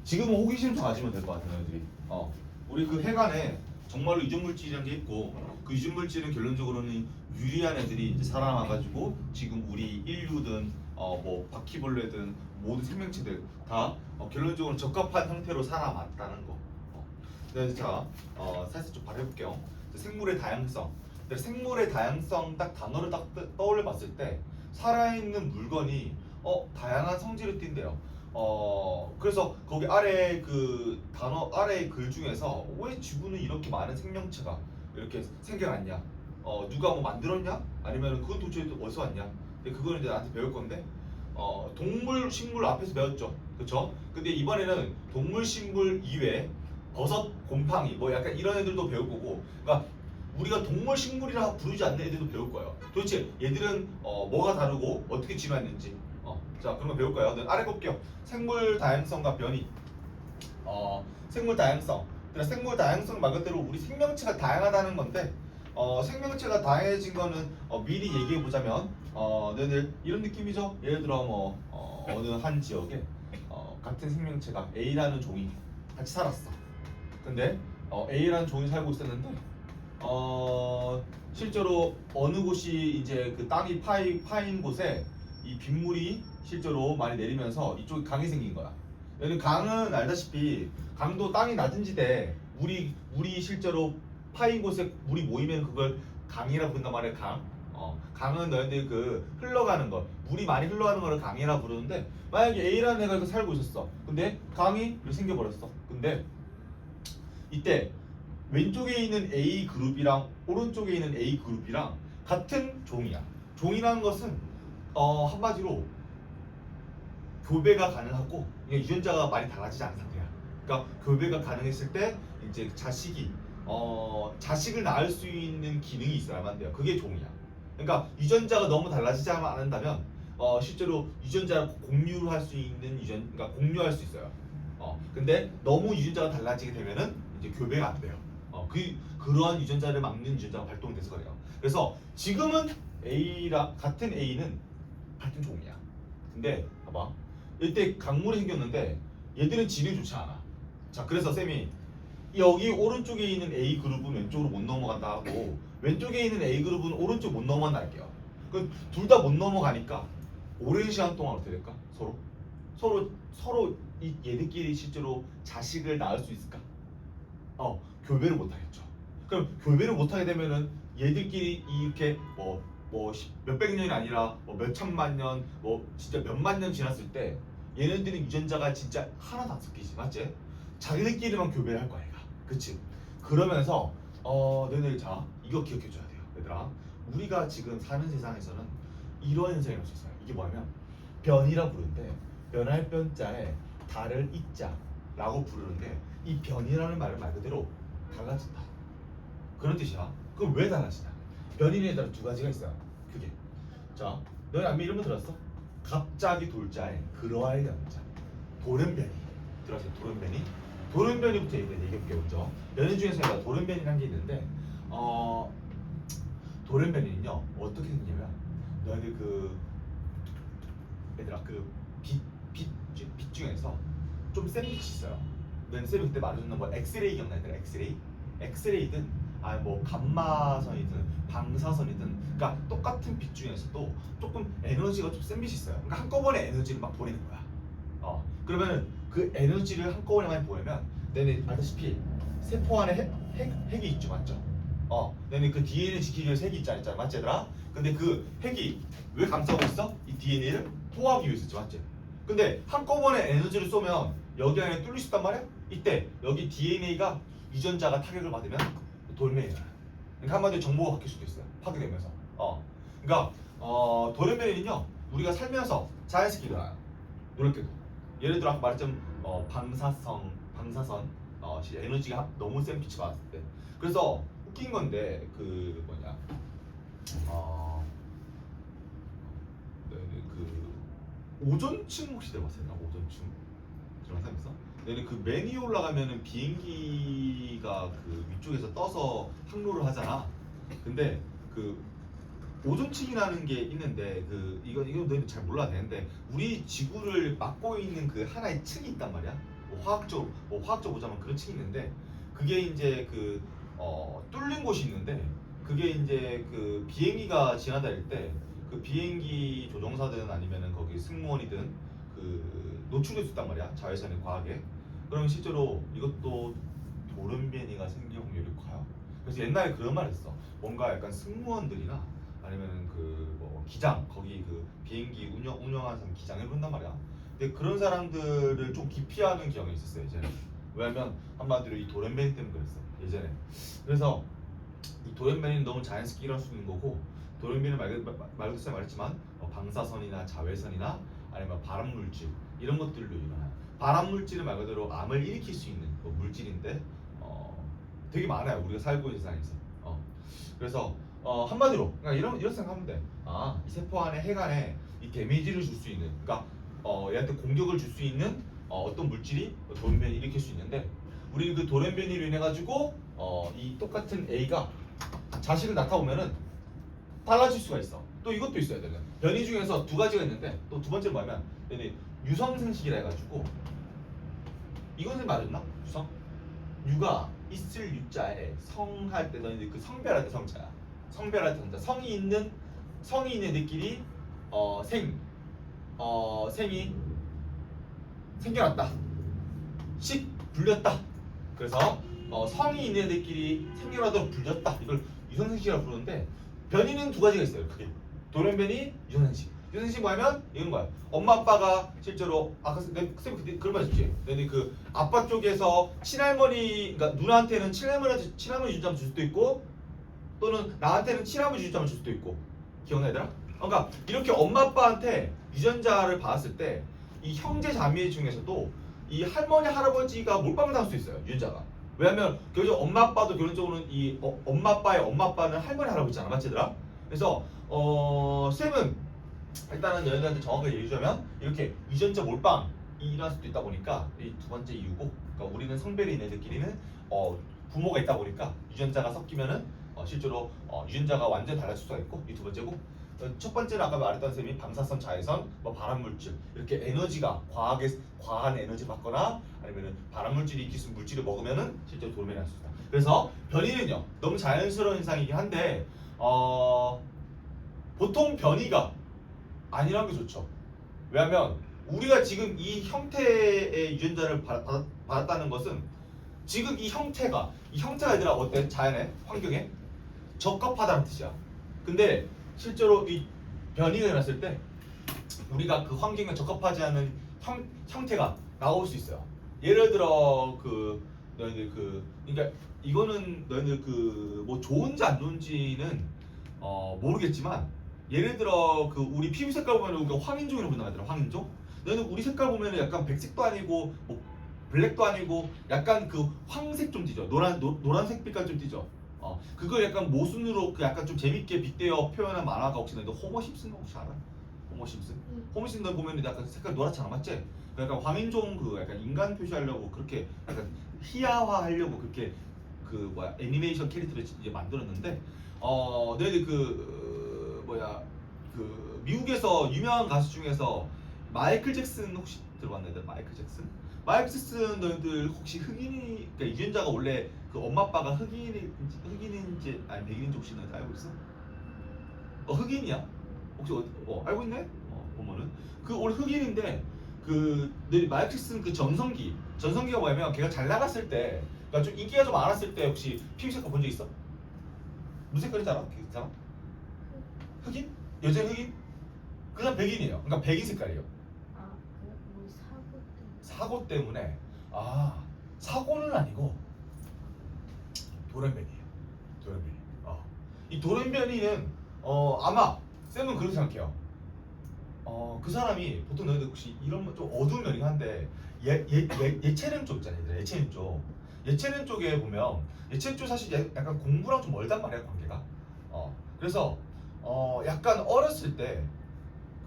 지금은 호기심 좀 가지면 될 것 같아 너희들이. 우리 그 해관에 정말로 유전물질이라는 게 있고 그 유전물질은 결론적으로는 유리한 애들이 이제 살아남아가지고 지금 우리 인류든 뭐 바퀴벌레든 모든 생명체들 다 결론적으로 적합한 형태로 살아남았다는 거. 네, 자, 살짝 좀 발해볼게요. 생물의 다양성. 생물의 다양성 딱 단어를 딱 떠올려 봤을 때 살아있는 물건이 다양한 성질을 띈대요. 그래서 거기 아래 그 단어 아래 글 중에서 왜 지구는 이렇게 많은 생명체가 이렇게 생겨났냐? 누가 뭐 만들었냐? 아니면 그건 도대체 어디서 왔냐? 근데 그거는 이제 나한테 배울 건데 동물, 식물 앞에서 배웠죠, 그렇죠? 근데 이번에는 동물, 식물 이외에 버섯, 곰팡이 뭐 약간 이런 애들도 배울 거고, 그러니까 우리가 동물, 식물이라 부르지 않는 애들도 배울 거예요. 도대체 얘들은 뭐가 다르고 어떻게 진화했는지. 자, 그런 거 배울 거예요. 네, 아래 볼게요. 생물 다양성과 변이. 생물 다양성. 그러니까 생물 다양성 말 그대로 우리 생명체가 다양하다는 건데, 생명체가 다양해진 거는 미리 얘기해 보자면, 너희들 이런 느낌이죠. 예를 들어 뭐 어느 한 지역에 같은 생명체가 A라는 종이 같이 살았어. 근데 A라는 종이 살고 있었는데, 실제로 어느 곳이 이제 그 땅이 파인 곳에 이 빗물이 실제로 많이 내리면서 이쪽에 강이 생긴 거야. 얘는 강은 알다시피 강도 땅이 낮은 지대 물이 실제로 파인 곳에 물이 모이면 그걸 강이라 부른단 말이야. 강은 너희들 그 흘러가는 거 물이 많이 흘러가는 거를 강이라 부르는데, 만약에 A라는 애가 이렇게 살고 있었어. 근데 강이 이렇게 생겨버렸어. 근데 이때 왼쪽에 있는 A 그룹이랑 오른쪽에 있는 A 그룹이랑 같은 종이야. 종이라는 것은 한마디로 교배가 가능하고 유전자가 많이 달라지지 않은 상태야. 그러니까 교배가 가능했을 때 이제 자식을 낳을 수 있는 기능이 있어야만 돼요. 그게 종이야. 그러니까 유전자가 너무 달라지지 않는다면 실제로 유전자를 공유를 할 수 있는 그러니까 공유할 수 있어요. 근데 너무 유전자가 달라지게 되면은 이제 교배가 안 돼요. 그러한 유전자를 막는 유전자가 발동돼서 그래요. 그래서 지금은 같은 A는 같은 종이야. 근데 봐봐, 이때 강물이 생겼는데 얘들은 질이 좋지 않아. 자, 그래서 쌤이 여기 오른쪽에 있는 A 그룹은 왼쪽으로 못 넘어간다 하고 왼쪽에 있는 A 그룹은 오른쪽 못 넘어간다 할게요. 둘 다 못 넘어가니까 오랜 시간 동안 어떻게 될까? 서로 얘들끼리 실제로 자식을 낳을 수 있을까? 교배를 못 하겠죠. 그럼 교배를 못 하게 되면은 얘들끼리 이렇게 뭐 몇백 년이 아니라 뭐 몇천만 년, 뭐 진짜 몇만 년 지났을 때 얘네들은 유전자가 진짜 하나도 안 섞이지, 맞지? 자기들끼리만 교배를 할 거야, 얘가. 그치? 그러면서 너희들 자 이거 기억해줘야 돼요, 얘들아. 우리가 지금 사는 세상에서는 이런 현상이 올 수 있어요. 이게 뭐냐면 변이라 부르는데, 변할 변자에 달을 이자라고 부르는데, 이 변이라는 말은 말 그대로 달라진다 그런 뜻이야. 그럼 왜 달라지냐? 변이에 따라 두 가지가 있어요. 그게 자, 너희 아미 이름 들었어? 갑자기 돌자에 그러할 연자 돌연변이 들었어? 돌연변이부터 얘기해볼게요. 먼저 변이 중에서 내가 돌연변이라는 게 있는데, 돌연변이는요 어떻게 생기냐면, 너희들 얘들아 빛 중에서 좀 센 빛이 있어요. 넌 쌤이 그때 말해줬는 뭐 엑스레이 기억나? 얘들아, 엑스레이든 뭐 감마선이든 방사선이든, 그러니까 똑같은 빛 중에서도 조금 에너지가 좀 센 빛이 있어요. 그러니까 한꺼번에 에너지를 막 보내는 거야. 그러면 그 에너지를 한꺼번에 많이 보내면 너네 알다시피 세포 안에 핵이 있죠, 맞죠? 너네 그 DNA 지키기 위해서 핵이 있잖아, 맞지 얘들아? 근데 그 핵이 왜 감싸고 있어? 이 DNA를 포함하기 위해서, 맞지? 근데 한꺼번에 에너지를 쏘면 여기 안에 뚫릴 수 있단 말이야? 이때 여기 DNA가 유전자가 타격을 받으면 돌연변이야. 그러니까 한마디로 정보가 바뀔 수도 있어요, 파괴되면서. 그러니까 돌연변이는요 우리가 살면서 자연스럽게 일어나요, 놀랍게도. 예를 들어 아까 말했던 방사선 에너지가 너무 센 빛이 받았을 때. 그래서 웃긴 건데 그 뭐냐 그 오존층 혹시 들어봤어요? 오존층 들어본 사람 있어? 얘는 그 맨 위에 올라가면은 비행기가 그 위쪽에서 떠서 항로를 하잖아. 근데 그 오존층이라는 게 있는데, 이거 너희는 잘 몰라야 되는데, 우리 지구를 막고 있는 그 하나의 층이 있단 말이야. 화학적 보자면 그런 책이 있는데 그게 이제 그 뚫린 곳이 있는데 그게 이제 그 비행기가 지나다닐 때 그 비행기 조종사든 아니면은 거기 승무원이든 그 노출될 수 있단 말이야 자외선의 과하게. 그러면 실제로 이것도 돌연변이가 생길 확률이 커요. 그래서 옛날에 그런 말 했어. 뭔가 약간 승무원들이나 아니면은 그 뭐 기장 거기 그 비행기 운영하는 사람 기장을 본단 말이야. 근데 그런 사람들을 좀 기피하는 경향이 있었어요 예전에. 왜냐면 한마디로 이 돌연변이 때문에 그랬어 예전에. 그래서 이 돌연변이는 너무 자연스럽게 일어날 수 있는 거고 돌연변이는 말 그대로 말했지만 방사선이나 자외선이나 아니면 발암물질 이런 것들로 일어나요. 발암물질은 말 그대로 암을 일으킬 수 있는 물질인데 되게 많아요 우리가 살고 있는 세상에서. 그래서 한마디로 그러니까 이런 생각하면 돼. 이 세포 안에 핵 안에 이 데미지를 줄 수 있는 그러니까 얘한테 공격을 줄 수 있는 어떤 물질이 돌연변이 일으킬 수 있는데 우리는 그 돌연변이로 인해 가지고 이 똑같은 A가 자식을 낳다 보면은 달라질 수가 있어. 또 이것도 있어야 되는 변이 중에서 두 가지가 있는데 또 두 번째는 뭐냐면 유성생식이라 해가지고 이것은 말했나? 유성? 유가 있을 유자에 성할 때 너희들 그 성별할 때 성자야. 성별할 때 성자. 성이 있는 애들끼리 생이 생겨났다. 식 불렸다. 그래서 성이 있는 애들끼리 생겨나도록 불렸다. 이걸 유성생식이라고 부르는데 변이는 두 가지가 있어요. 그게 돌연변이, 유성생식. 유성생식 뭐냐면 이건 거야. 엄마 아빠가 실제로 아까 쌤 그때 그런 말 했지. 근데 그 아빠 쪽에서 친할머니, 그러니까 누나한테는 친할머니 유전자만 줄 수도 있고 또는 나한테는 친할머니 유전자만 줄 수도 있고. 기억나 얘들아? 그러니까 이렇게 엄마 아빠한테 유전자를 받았을 때 이 형제 자매 중에서도 이 할머니 할아버지가 몰빵을 당할 수 있어요 유전자가. 왜냐면 결국 엄마 아빠도 결론적으로는 이 엄마 아빠의 엄마 아빠는 할머니 할아버지잖아 맞지 얘들아? 그래서 쌤은 일단은 너희들한테 정확하게 얘기해주자면 이렇게 유전자 몰빵이 일어날 수도 있다 보니까 이 두 번째 이유고 그러니까 우리는 성별이 있는 애들끼리는 부모가 있다 보니까 유전자가 섞이면은 실제로 유전자가 완전 달라질 수가 있고 이 두 번째고 첫 번째는 아까 말했던 셈이 방사선, 자외선, 뭐 발암물질 이렇게 에너지가 과한 에너지 받거나 아니면은 발암물질이 기술 물질을 먹으면은 실제로 돌연변이 날 수 있다. 그래서 변이는요 너무 자연스러운 현상이긴 한데 보통 변이가 아니라는 게 좋죠. 왜냐하면 우리가 지금 이 형태의 유전자를 받았다는 것은 지금 이 형태가 얘들아 어때? 자연의 환경에 적합하다는 뜻이야. 근데 실제로 이 변이가 일어났을 때 우리가 그 환경에 적합하지 않은 형태가 나올 수 있어요. 예를 들어 너희들 그러니까 이거는 너희들 뭐 좋은지 안 좋은지는 모르겠지만 예를 들어 우리 피부 색깔 보면 우리가 황인종이라고 부른다고 하더라. 황인종? 너희는 우리 색깔 보면 약간 백색도 아니고 뭐 블랙도 아니고 약간 그 황색 좀 띠죠. 노란색 빛깔 좀 띠죠. 그걸 약간 모순으로 약간 좀 재밌게 빗대어 표현한 만화가 혹시 너희들 호모 심슨 혹시 알아? 호모 심슨? 호모 심슨 너 보면 약간 색깔 노랗잖아, 맞지? 약간 황인종 약간 인간 표시하려고 그렇게 약간 희화화하려고 그렇게 애니메이션 캐릭터를 이제 만들었는데 너희들 미국에서 유명한 가수 중에서 마이클 잭슨 혹시 들어봤나요? 마이클 잭슨? 마이클 잭슨 너희들 혹시 그러니까 유전자가 원래 엄마 아빠가 흑인인지 아니 백인인지 혹시 너희들 알고 있어? 흑인이야? 혹시 알고 있네? 보면은 원래 흑인인데 너희 마이클 잭슨 전성기가 뭐냐면 걔가 잘 나갔을 때 그러니까 좀 인기가 좀 많았을 때 혹시 피부 색깔 본 적 있어? 무슨 색깔인지 알아? 그 사람? 흑인? 여자 흑인? 그 사람 백인이에요. 그러니까 백인 색깔이에요. 뭐 사고 때문에 사고는 아니고 돌연변이에요. 돌연변이. 이 돌연변이는 아마 쌤은 그렇게 생각해요. 그 사람이 보통 너희들 혹시 이런 좀 어두운 면이긴 한데 예체능 쪽 있잖아요. 예체능 쪽. 예체능 쪽에 보면 예체능 쪽 사실 약간 공부랑 좀 멀단 말이야 관계가. 그래서 약간 어렸을 때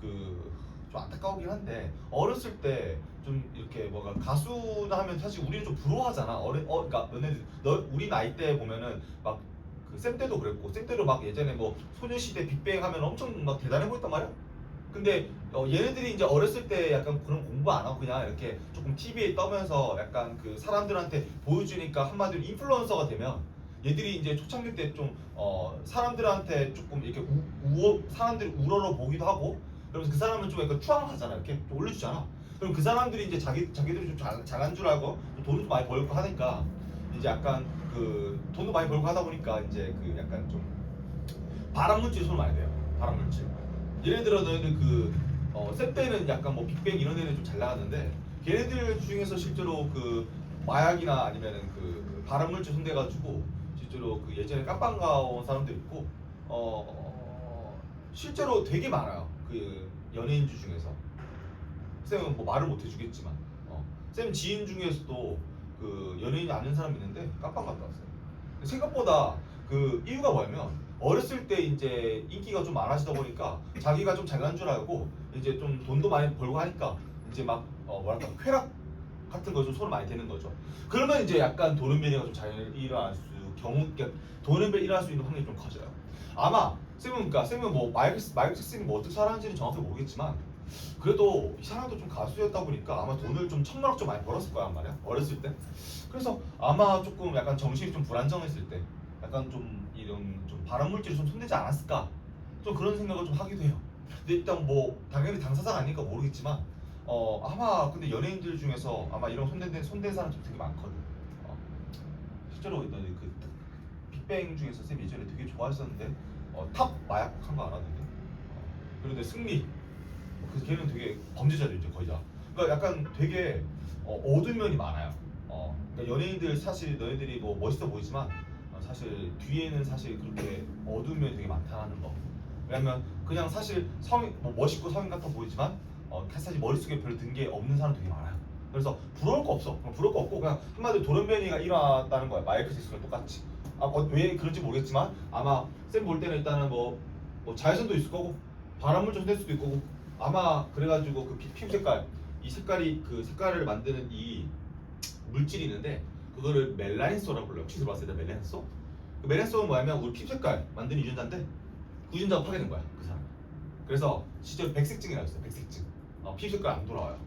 좀 안타까우긴 한데 어렸을 때 좀 이렇게 뭐가 가수나 하면 사실 우리는 좀 부러워하잖아. 그러니까 우리 나이 때 보면은 막 쌤 때도 그랬고 쌤 때도 막 예전에 뭐 소녀시대 빅뱅 하면 엄청 막 대단해 보였단 말이야. 근데 얘네들이 이제 어렸을 때 약간 그런 공부 안 하고 그냥 이렇게 조금 TV에 떠면서 약간 그 사람들한테 보여주니까 한마디로 인플루언서가 되면 얘들이 이제 초창기 때 좀 사람들한테 조금 이렇게 사람들이 우러러 보기도 하고 그러면서 그 사람은 좀 약간 추앙하잖아 이렇게 좀 올려주잖아. 그럼 그 사람들이 이제 자기들이 좀 잘한 줄 알고 돈도 많이 벌고 하니까 이제 약간 그 돈도 많이 벌고 하다 보니까 이제 그 약간 좀 발암물질이 손을 많이 대요. 발암물질. 예를 들어 너희들 셋 때는 약간 뭐 빅뱅 이런 애는 좀 잘 나갔는데 걔네들 중에서 실제로 그 마약이나 아니면은 그 발암물질 손대가지고 실제로 그 예전에 깜빵 가온 사람도 있고 실제로 되게 많아요. 그 연예인들 중에서 쌤은 뭐 말을 못 해주겠지만 쌤 지인 중에서도 그 연예인이 아는 사람이 있는데 깜빵 갔다 왔어요. 생각보다 그 이유가 뭐냐면 어렸을 때 이제 인기가 좀 많아지다 보니까 자기가 좀 잘난 줄 알고 이제 좀 돈도 많이 벌고 하니까 이제 막 뭐랄까 쾌락 같은 거 좀 손을 많이 대는 거죠. 그러면 이제 약간 돌연변이가 좀 잘 일어날 수 그러니까 돌연변이 일어날 수 있는 확률이 좀 커져요. 아마 쌤은 뭐 마이클 잭슨이 뭐 어떻게 살았는지는 정확히 모르겠지만 그래도 이 사람도 좀 가수였다 보니까 아마 돈을 좀 천만억 좀 많이 벌었을 거야 말이야 어렸을 때. 그래서 아마 조금 약간 정신이 좀 불안정했을 때 약간 좀 이런 좀 발암물질을 좀 손대지 않았을까 좀 그런 생각을 좀 하기도 해요. 근데 일단 뭐 당연히 당사자가 아니니까 모르겠지만 아마 근데 연예인들 중에서 아마 이런 손댄 사람 좀 되게 많거든. 실제로 그 빅뱅 중에서 쌤 예전에 되게 좋아했었는데 탑 마약 한 거 알았는데 그런데 승리 그래서 걔는 되게 범죄자들 이제 거의 다. 그러니까 약간 되게 어두운 면이 많아요. 그러니까 연예인들 사실 너희들이 뭐 멋있어 보이지만 사실 뒤에는 사실 그렇게 어두운 면이 되게 많다는 거. 왜냐면 그냥 사실 뭐 멋있고 성인 같아 보이지만 사실 머릿속에 별로 든 게 없는 사람 되게 많아요. 그래서 부러울 거 없어. 부러울 거 없고 그냥 한마디로 돌연변이가 일어났다는 거야. 마이클 잭슨이랑 똑같이. 왜 그런지 모르겠지만 아마 쌤 볼 때는 일단은 뭐 자외선도 있을 거고 바람을 좀 낼 수도 있고 아마 그래가지고 그 피부 색깔 이 색깔이 그 색깔을 만드는 이 물질이 있는데 그거를 멜라닌소라고 불러요. 혹시 들어봤어요? 멜라닌소? 그 멜라닌소는 뭐냐면 우리 피부 색깔 만드는 유전자인데 그 유전자가 파괴된 거야 그 사람. 그래서 실제로 백색증이라고 있어요. 백색증. 피부 색깔 안 돌아와요.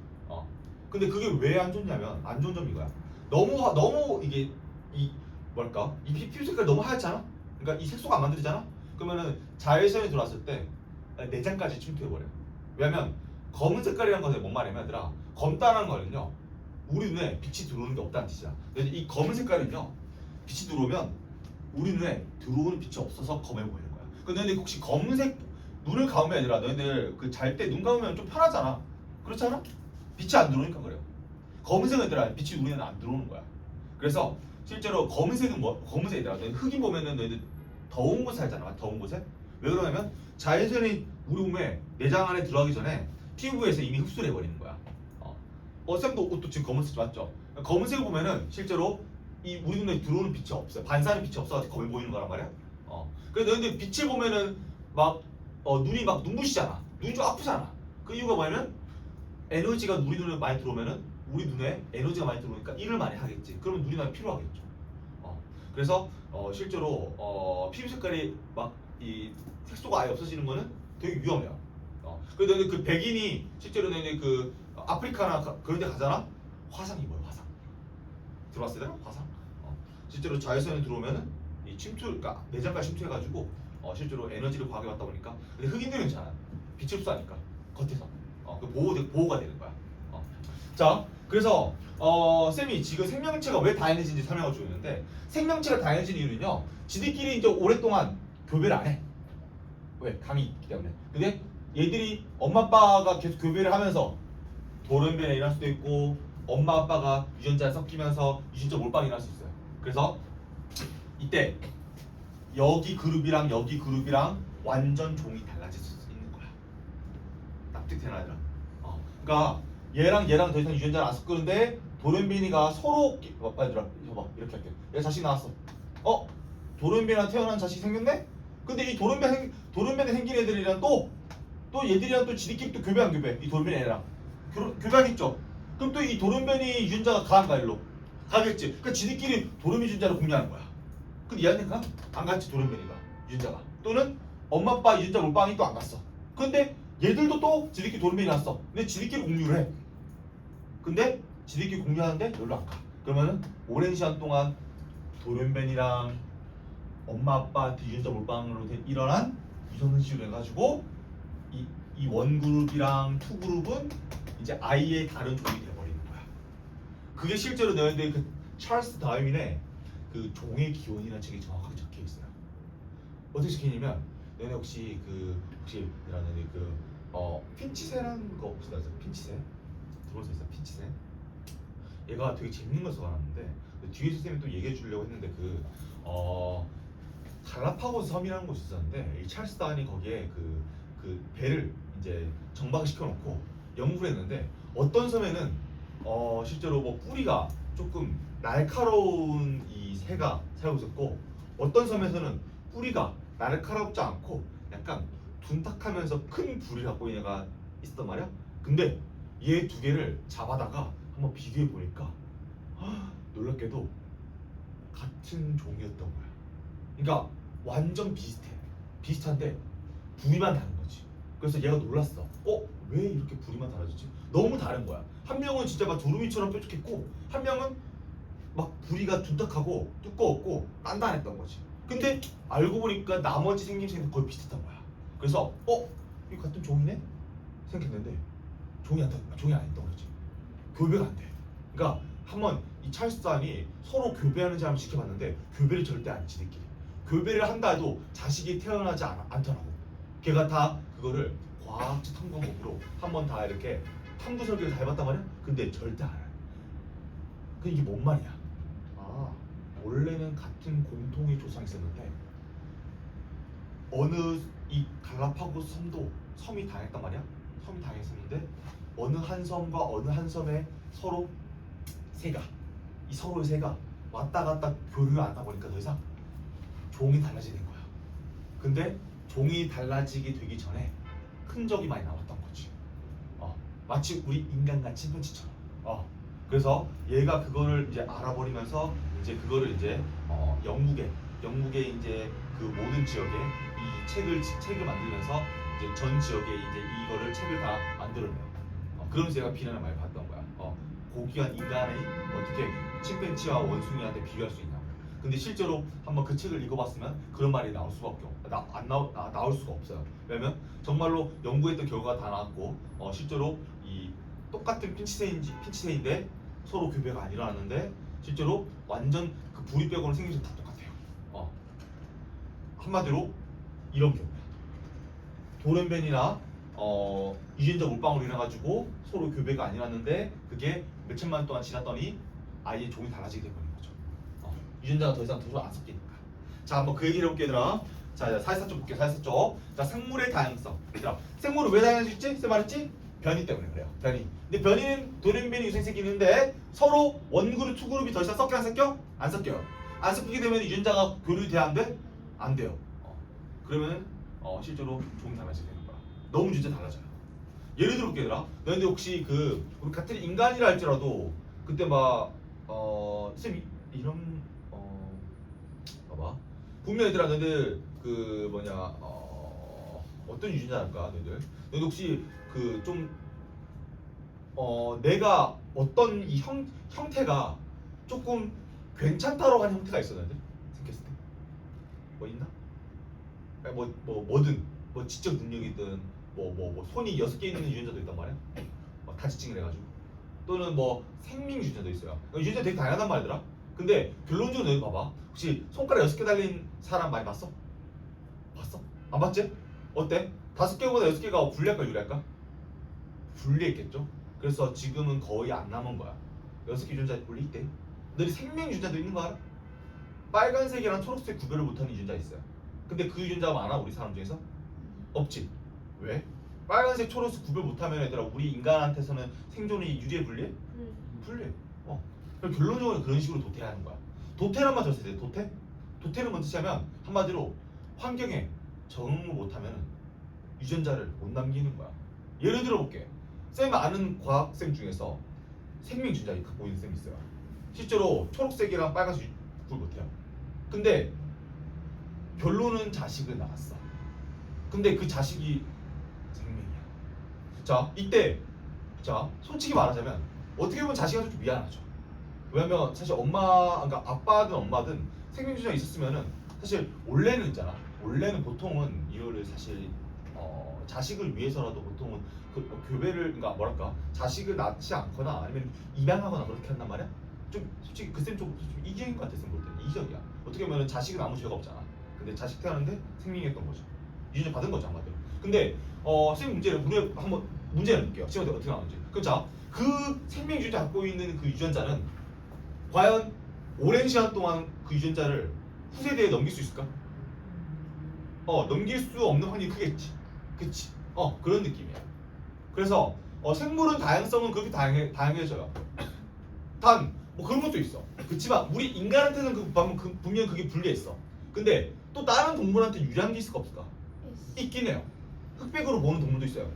근데 그게 왜 안 좋냐면 안 좋은 점이 이거야. 너무 이게 이 뭐랄까 이 피부 색깔 너무 하얗잖아. 그러니까 이 색소가 안 만들어지잖아. 그러면은 자외선이 들어왔을 때 내장까지 침투해버려. 왜냐면 검은 색깔이라는 것은 뭔 말이냐면 얘들아 검다라는 거는요 우리 눈에 빛이 들어오는 게 없다는 뜻이야. 근데 이 검은 색깔은요 빛이 들어오면 우리 눈에 들어오는 빛이 없어서 검해 보이는 거야. 근데 혹시 검은색 눈을 감으면 얘들아 너희들 그 잘 때 눈 감으면 좀 편하잖아. 그렇지 않아? 빛이 안 들어오니까 그래요. 검은색은 얘들아 빛이 우리 눈에 안 들어오는 거야. 그래서 실제로 검은색은 검은색이더라. 너희 흑인 보면은 너희들 더운 곳에 살잖아. 더운 곳에. 왜 그러냐면 자외선이 우리 몸에 내장 안에 들어가기 전에 피부에서 이미 흡수를 해버리는 거야. 쌤도 옷도 지금 검은색 맞죠? 검은색을 보면은 실제로 이 우리 눈에 들어오는 빛이 없어요. 반사하는 빛이 없어가지고 검해 보이는 거란 말이야. 그래서 너희들 빛을 보면은 막 눈이 막 눈부시잖아. 눈이 좀 아프잖아. 그 이유가 뭐냐면 에너지가 우리 눈에 많이 들어오면은 우리 눈에 에너지가 많이 들어오니까 일을 많이 하겠지. 그러면 눈이 많이 필요하겠죠. 그래서 실제로 피부 색깔이 막 이 색소가 아예 없어지는 거는 되게 위험해요. 그래서 너는 그 백인이 실제로 너는 그 아프리카나 그런 데 가잖아? 화상 입어요. 화상. 들어봤어요? 화상? 실제로 자외선이 들어오면은 이 그러니까 내장까지 침투해가지고 실제로 에너지를 과하게 받다 보니까 근데 흑인들은 괜찮아. 빛을 흡수하니까 겉에서 그 보호가 되는 거야. 자, 그래서 쌤이 지금 생명체가 왜 다양해진지 설명을 주고 있는데 생명체가 다양해진 이유는요. 지들끼리 이제 오랫동안 교배를 안 해. 왜? 강이 있기 때문에. 근데 얘들이 엄마 아빠가 계속 교배를 하면서 돌연변이 일어날 수도 있고 엄마 아빠가 유전자 섞이면서 유전자 몰빵이 일어날 수 있어요. 그래서 이때 여기 그룹이랑 여기 그룹이랑 완전 종이 달라질 수 있는 거야. 납득되나 얘들아? 그러니까 얘랑 더 이상 유전자를 안 섞는데 돌연변이가 서로 얘들아 봐봐 이렇게 할게. 얘 자식 나왔어. 돌연변이랑 태어난 자식이 생겼네? 근데 이 돌연변이 생긴 애들이랑 또 얘들이랑 또 지들끼리 또 교배 안 교배? 이 돌연변이 애랑 교배하겠죠? 그럼 또 이 돌연변이 유전자가 가한가 일로? 가겠지. 그러니까 지들끼리 돌연변이 유전자를 공유하는 거야. 근데 얘한테는 가? 안 갔지 돌연변이가 유전자가. 또는 엄마 아빠 유전자 몰빵이 또 안 갔어. 근데 얘들도 또 지들끼리 돌연변이 났어. 근데 지들끼리 공유를 해. 근데 지들끼리 공유하는데 별로 안 가. 그러면은 오랜 시간 동안 돌연변이랑 엄마 아빠한테 유전자 몰빵으로 일어난 유전식으로 해가지고 이 원그룹이랑 투그룹은 이제 아이의 다른 종이 돼버리는 거야. 그게 실제로 너희들 그 찰스 다윈의 그 종의 기원이라는 책에 정확하게 적혀 있어요. 어떻게 적혀있냐면 너네 혹시 너네 핀치새라는 거 혹시 아세요? 핀치새? 들어볼 수 있어요? 핀치새? 얘가 되게 재밌는 걸 써놨는데 뒤에 선생님이 또 얘기해 주려고 했는데 갈라파고스 섬이라는 곳이 있었는데 이 찰스 다윈이 거기에 그 배를 이제 정박을 시켜놓고 연구를 했는데 어떤 섬에는 실제로 뭐 뿌리가 조금 날카로운 이 새가 살고 있었고 어떤 섬에서는 뿌리가 날카롭지 않고 약간 둔탁하면서 큰 부리를 갖고 있는 애가 있었단 말이야. 근데 얘 두 개를 잡아다가 한번 비교해 보니까 놀랍게도 같은 종이었던 거야. 그러니까 완전 비슷한데 부위만 다른 거지. 그래서 얘가 놀랐어. 왜 이렇게 부위만 달라졌지? 너무 다른 거야. 한 명은 진짜 막 두루미처럼 뾰족했고 한 명은 막 부리가 둔탁하고 두꺼웠고 단단했던 거지. 근데 알고 보니까 나머지 생김새는 거의 비슷했던 거야. 그래서 이거 같은 종이네? 생각했는데 종이 아니었던 거지. 교배가 안 돼. 그러니까 한번 이 찰스 다윈이 서로 교배하는 사람을 지켜봤는데 교배를 절대 안 해, 지들끼리. 교배를 한다 해도 자식이 태어나지 않더라고. 걔가 다 그거를 과학적 탐구법으로 한번 다 이렇게 탐구 설계를 다 해봤단 말이야. 근데 절대 안 해. 그 이게 뭔 말이야? 원래는 같은 공통의 조상이 있었는데 어느 이 갈라파고스 섬이 당했단 말이야. 섬이 당했었는데 어느 한 섬과 어느 한 섬에 서로의 새가 왔다 갔다 교류를 안 하다 보니까 더 이상 종이 달라지게 된 거야. 근데 종이 달라지게 되기 전에 흔적이 많이 남았던 거지. 마치 우리 인간과 침팬지처럼. 그래서 얘가 그거를 이제 알아버리면서 이제 그거를 이제 영국에 이제 그 모든 지역에 이 책을 만들면서 이제 전 지역에 이제 이거를 책을 다 만들어내요. 그러면서 얘가 비난을 많이 받던 거야. 고귀한 인간이 어떻게 침팬지와 원숭이한테 비교할 수 있냐고. 근데 실제로 한번 그 책을 읽어봤으면 그런 말이 나올 수밖에 나올 수가 없어요. 왜냐면 정말로 연구했던 결과가 다 나왔고 실제로 이 똑같은 핀치새인데 서로 교배가 안 일어났는데 실제로 완전 그 부리 빼고는 생김새 다 똑같아요. 한마디로 이런 경우야. 돌연변이나 유전자 몰빵으로 인해가지고 서로 교배가 안 일어났는데 그게 몇천만 년 동안 지났더니 아예 종이 달라지게 돼버린 거죠. 유전자가 더 이상 서로 안 섞이니까. 자, 한번 그 얘기를 해볼게 얘들아. 자, 사회사쪽 볼게요. 사회사쪽. 자, 생물의 다양성. 얘들아, 생물은 왜 다양할 수 있지? 쌤 말했지? 변이 때문에 그래요. 변이. 근데 변이는 돌연변이 유생색이 있는데 서로 원그룹, 투그룹이 더 이상 섞여 안 섞여? 안 섞여요. 안 섞이게 되면 유전자가 교류돼 안 돼? 안 돼요. 그러면은 실제로 종이 달라지게 되는 거야. 너무 진짜 달라져요. 예를 들어 볼게 얘들아. 너희들 혹시 우리 같은 인간이라 할지라도 그때 쌤 이런 봐봐. 분명 얘들아 너희들 어떤 유전자랄까 너희들 혹시 내가 어떤 이 형태가 조금 괜찮다라고 하는 형태가 있어 너희들 생겼을 때 뭐 있나? 뭐든 지적 능력이든 손이 6개 있는 유전자도 있단 말이야. 다지칭을 해가지고 또는 생명 유전자도 있어요. 유전자 되게 다양하단 말이더라. 근데 결론적으로 너희 봐봐. 혹시 손가락 6개 달린 사람 많이 봤어? 봤어? 안 봤지? 어때? 5개보다 6개가 불리할까 유리할까? 불리했겠죠? 그래서 지금은 거의 안 남은 거야. 6개 유전자 원래 있대. 너희 생명 유전자도 있는 거 알아? 빨간색이랑 초록색 구별을 못하는 유전자 있어요. 근데 그 유전자 많아 우리 사람 중에서? 없지. 왜? 빨간색, 초록색 구별 못하면 얘들아 우리 인간한테서는 생존이 유리해 불리해? 불리해. 결론적으로 그런 식으로 도태하는 거야. 도태란 말 들었을 때 도태? 도태는 뭔 뜻이냐면 한마디로 환경에 적응을 못하면 유전자를 못 남기는 거야. 예를 들어 볼게. 쌤 아는 과학생 중에서 생명 유전자 갖고 있는 쌤이 있어요. 실제로 초록색이랑 빨간색 구별 못해요. 근데 결론은 자식을 낳았어. 근데 그 자식이 생명이야. 자 이때 자 솔직히 말하자면 어떻게 보면 자식한테 좀 미안하죠. 왜냐면 사실 그러니까 아빠든 엄마든 생명주의가 있었으면은 사실 원래는 있잖아. 원래는 보통은 이거를 사실 자식을 위해서라도 보통은 교배를 그러니까 뭐랄까 자식을 낳지 않거나 아니면 입양하거나 그렇게 한단 말이야. 좀 솔직히 좀 이기적인 것 같아 쌤 볼 때는 이기적이야. 어떻게 보면 자식은 아무 죄가 없잖아. 근데 자식 태어났는데 생명했던 거죠. 유전 받은 거죠 한마디로. 근데 쌤 문제를 한번 문제를 볼게요. 지금 어떻게 나오는지. 그럼 자그 생명 유전자 갖고 있는 그 유전자는 과연 오랜 시간 동안 그 유전자를 후세대에 넘길 수 있을까? 넘길 수 없는 확률이 크겠지. 그치? 그런 느낌이야. 그래서 생물은 다양성은 그렇게 다양해져요. 단, 뭐 그런 것도 있어. 그치만 우리 인간한테는 분명 그게 불리했어. 근데 또 다른 동물한테 유리한 게 있을까 없을까? 있긴 해요. 흑백으로 보는 동물도 있어요.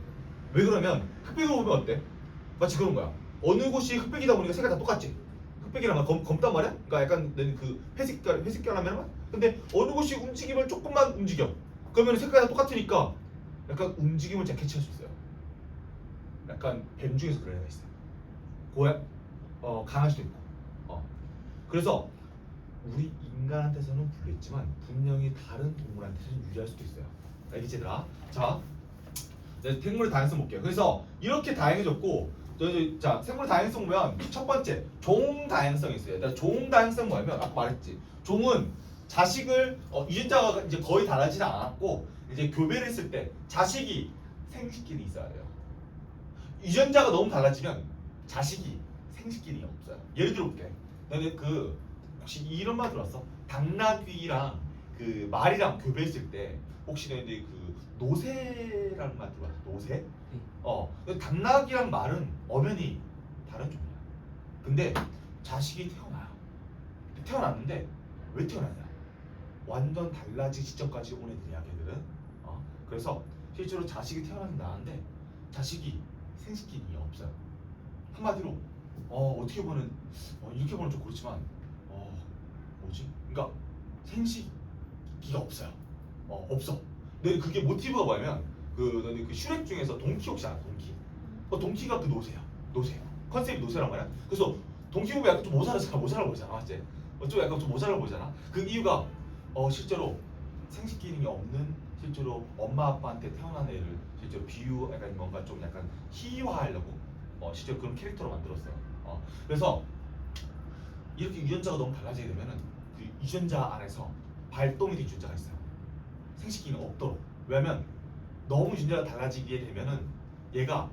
왜 그러면 흑백으로 보면 어때? 마치 그런 거야. 어느 곳이 흑백이다 보니까 색깔 다 똑같지. 흑백이랑 검단 말이야? 그러니까 약간 그 회색깔라면 근데 어느 곳이 움직임을 조금만 움직여. 그러면 색깔이 다 똑같으니까 약간 움직임을 잘 캐치할 수 있어요. 약간 뱀 중에서 그런 애가 있어요. 강아지도 있고. 그래서 우리 인간한테서는 불리했지만 분명히 다른 동물한테는 유리할 수도 있어요. 알겠지 얘들아? 자, 생물의 다양성 볼게요. 그래서 이렇게 다양해졌고 자, 생물 다양성 보면 첫 번째 종 다양성이 있어요. 일단 종 다양성 뭐냐면 아까 말했지. 종은 자식을 유전자가 이제 거의 달라지지 않았고 이제 교배를 했을 때 자식이 생식기는 있어야 돼요. 유전자가 너무 달라지면 자식이 생식기능이 없어요. 예를 들어 볼게. 너네 혹시 이런 말 들었어? 당나귀랑 그 말이랑 교배했을 때 혹시 너희들 노새라는 말 들어봤어? 노새? 당나귀랑 말은 엄연히 다른 종이야. 근데 자식이 태어나요. 태어났는데 왜 태어나냐? 완전 달라지기 직전까지 온 애들이야, 걔들은. 그래서 실제로 자식이 태어나긴 나는데 자식이 생식기능이 없어요. 한마디로 어떻게 보면 이렇게 보면 좀 그렇지만 뭐지? 그러니까 생식기가 없어요. 없어. 근데 그게 모티브가 뭐냐면 너네 그 슈렉 중에서 동키 혹시 알아? 동키. 동키가 그 노새야. 노새. 컨셉이 노새란 말이야. 그래서 동키 보면 약간 좀 모자라 보이잖아, 맞지? 좀 약간 좀 모자라 보이잖아. 그 이유가 실제로 생식 기능이 없는 실제로 엄마 아빠한테 태어난 애를 실제로 약간 뭔가 좀 약간 희화하려고 실제로 그런 캐릭터로 만들었어요. 그래서 이렇게 유전자가 너무 달라지게 되면은 그 유전자 안에서 발동이 된 유전자가 있어요. 생식 기능 없도록. 왜냐면 너무 유전자가 달라지게 되면은 얘가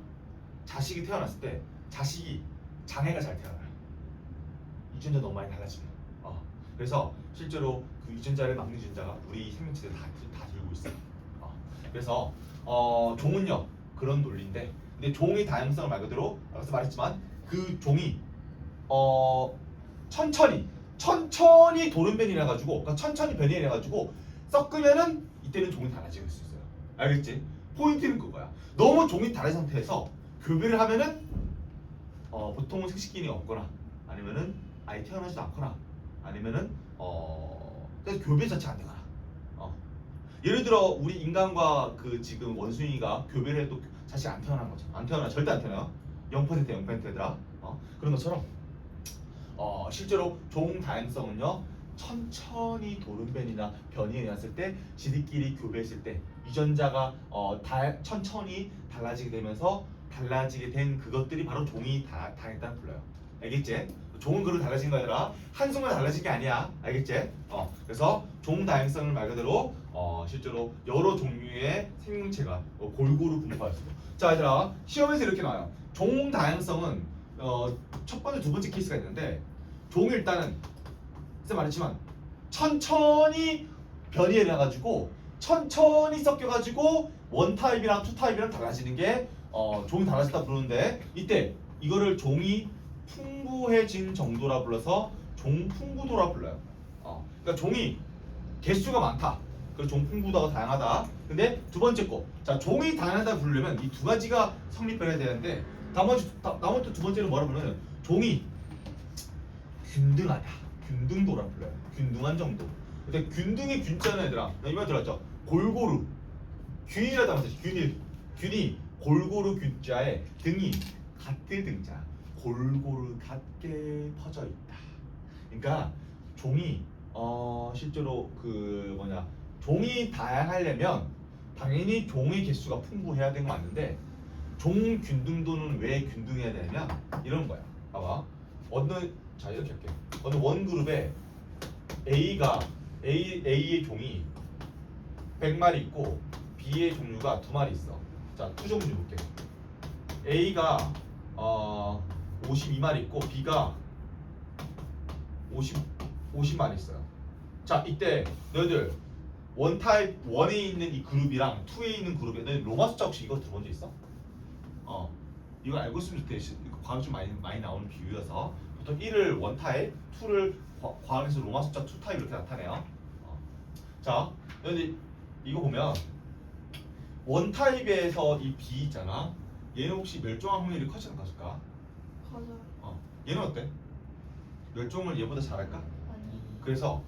자식이 태어났을 때 자식이 장애가 잘 태어나요. 유전자 너무 많이 달라지면. 그래서 실제로 그 유전자를 막는 유전자가 우리 생명체들 다 들고 있어요. 그래서 종은요 그런 논리인데, 근데 종의 다양성을 말 그대로 아까 말했지만 그 종이 천천히 돌연변이래 가지고, 그러니까 천천히 변이해 가지고 섞으면은 이때는 종이 달라질 수 있어요. 알겠지? 포인트는 그거야. 너무 종이 다른 상태에서 교배를 하면은 보통은 생식기능이 없거나 아니면은 아예 태어나지도 않거나 아니면은 그래서 교배 자체가 안 되거나. 예를 들어 우리 인간과 그 지금 원숭이가 교배를 해도 자식 안 태어난 거죠. 안 태어나, 절대 안 태어나요. 0%야. 그런 것처럼 실제로 종 다양성은요 천천히 돌연변이나 변이가 일어났을 때 지들끼리 교배했을 때 유전자가 천천히 달라지게 되면서 달라지게 된 그것들이 바로 종이 다양했다는 불러요. 알겠지? 종은 그렇게 달라진 거 아니라 한순간에 달라진 게 아니야. 알겠지? 그래서 종 다양성을 말 그대로 실제로 여러 종류의 생명체가 골고루 분포하였습니다. 자, 얘들아, 시험에서 이렇게 나와요. 종 다양성은 첫 번째, 두 번째 케이스가 있는데, 종이 일단은 쌤 말했지만 천천히 변이해 나가지고 천천히 섞여가지고 원 타입이랑 투 타입이랑 달라지는 게 종이 달라졌다 부르는데, 이때 이거를 종이 풍부해진 정도라 불러서 종풍부도라 불러요. 그러니까 종이 개수가 많다. 그래서 종풍부도가 다양하다. 근데 두 번째 거, 자, 종이 다양하다 부르려면 이 두 가지가 성립해야 되는데, 나머지 두 번째는 뭐라 부르냐면 종이 균등하다. 균등도라 불러요. 균등한 정도. 근데 균등이 균자는 얘들아, 나 이말 들었죠? 골고루 균이라도 하면서 균이 골고루 균자에 등이 같은 등자, 골고루 같게 퍼져 있다. 그러니까 종이 실제로 그 뭐냐 종이 다양하려면 당연히 종의 개수가 풍부해야 되는 거 맞는데 종 균등도는 왜 균등해야 되냐면 이런 거야. 봐봐. 자 이렇게 할게. 어느 원 그룹에 A의 종이 100마리 있고 B의 종류가 2마리 있어. 자, 투 종류 볼게. A가 52마리 있고 B가 50마리 있어요. 자, 이때 너희들 원 타입 1에 있는 이 그룹이랑 2에 있는 그룹에 너희 로마 숫자 혹시 이거 들어본 적 있어? 이거 알고 있으면 좋대. 이거 과학 좀 많이 나오는 비유여서 보통 1을 원 타입, 2를 과학에서 로마 숫자 2 타입 이렇게 나타내요. 자, 너희들 이거 보면 원 타입에서 이 B 있잖아. 얘는 혹시 멸종할 확률이 커질까 커질까? 맞아요. 얘는 어때? 멸종을 얘보다 잘할까? 아니. 그래서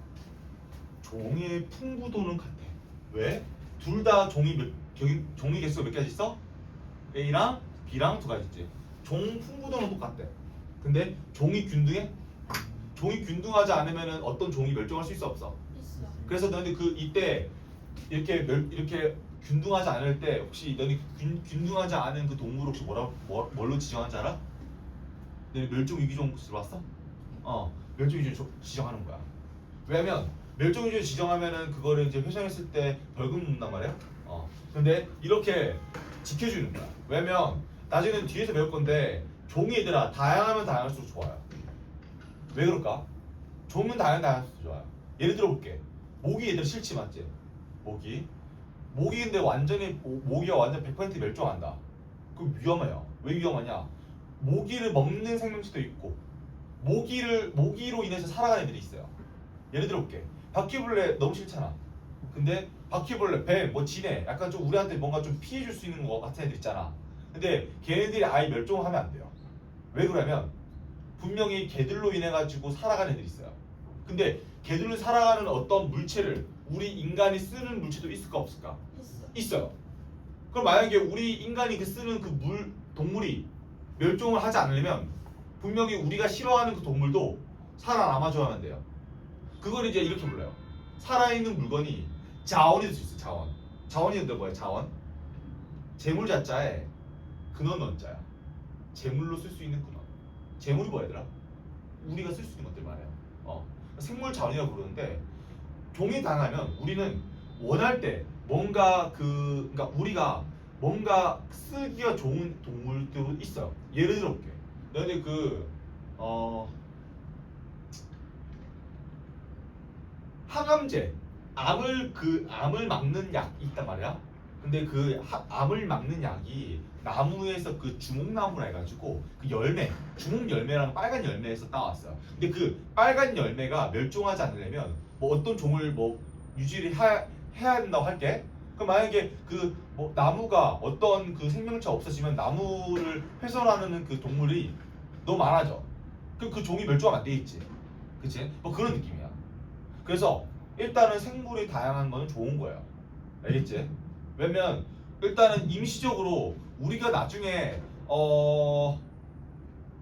종의 풍부도는 같아. 왜? 둘 다 종이 개수가 몇 가지 있어? A랑 B랑 2가지 있지. 종 풍부도는 똑같대. 근데 종이 균등해? 종이 균등하지 않으면 어떤 종이 멸종할 수 있어 없어? 있어. 그래서 너네 이때 이렇게 균등하지 않을 때 혹시 너네 균등하지 않은 그 동물 혹시 뭘로 지정하는지 알아? 너네 멸종위기종 들어봤어? 멸종위기종 지정하는 거야. 왜냐면 멸종위기종 지정하면은 그거를 이제 회전했을 때 벌금 묻는단 말이야. 근데 이렇게 지켜주는 거야. 왜냐면 나중에는 뒤에서 배울 건데 종이 얘들아 다양하면 다양할수록 좋아요. 왜 그럴까? 종은 다양할수록 좋아요. 예를 들어 볼게. 모기 얘들 싫지 맞지? 모기 근데 모기가 완전 100% 멸종한다. 그럼 위험해요. 왜 위험하냐? 모기를 먹는 생명체도 있고 모기로 인해서 살아가는 애들이 있어요. 예를 들어 볼게. 바퀴벌레 너무 싫잖아. 근데 바퀴벌레, 뱀, 지네 약간 좀 우리한테 뭔가 좀 피해줄 수 있는 것 같은 애들 있잖아. 근데 걔네들이 아예 멸종하면 안 돼요. 왜 그러냐면 분명히 걔들로 인해 가지고 살아가는 애들이 있어요. 근데 걔들로 살아가는 어떤 물체를 우리 인간이 쓰는 물체도 있을까 없을까? 있어. 있어요. 그럼 만약에 우리 인간이 쓰는 그 동물이 멸종을 하지 않으려면 분명히 우리가 싫어하는 그 동물도 살아남아줘야만 돼요. 그걸 이제 이렇게 불러요. 살아있는 물건이 자원이 될 수 있어요. 자원. 자원이 근데 뭐야? 자원. 재물 자자에 근원 원자야. 재물로 쓸 수 있는 근원. 재물이 뭐야 얘들아? 우리가 쓸 수 있는 것들 말이에요. 생물 자원이라고 부르는데 종이 다양하면 우리는 원할 때 그러니까 우리가 뭔가 쓰기가 좋은 동물도 있어요. 예를 들어 볼게. 너네 항암제, 암을 막는 약이 있단 말이야. 근데 암을 막는 약이 나무에서 그 주목나무라 해가지고 그 열매, 주목 열매라는 빨간 열매에서 따왔어요. 근데 그 빨간 열매가 멸종하지 않으려면 어떤 종을 유지를 해야 된다고 할게. 그럼 만약에 나무가 어떤 그 생명체가 없어지면 나무를 훼손하는 그 동물이 너무 많아져. 그럼 그 종이 멸종하면 안 되겠지. 그치? 그런 느낌이야. 그래서 일단은 생물이 다양한 거는 좋은 거예요. 알겠지? 왜냐면 일단은 임시적으로 우리가 나중에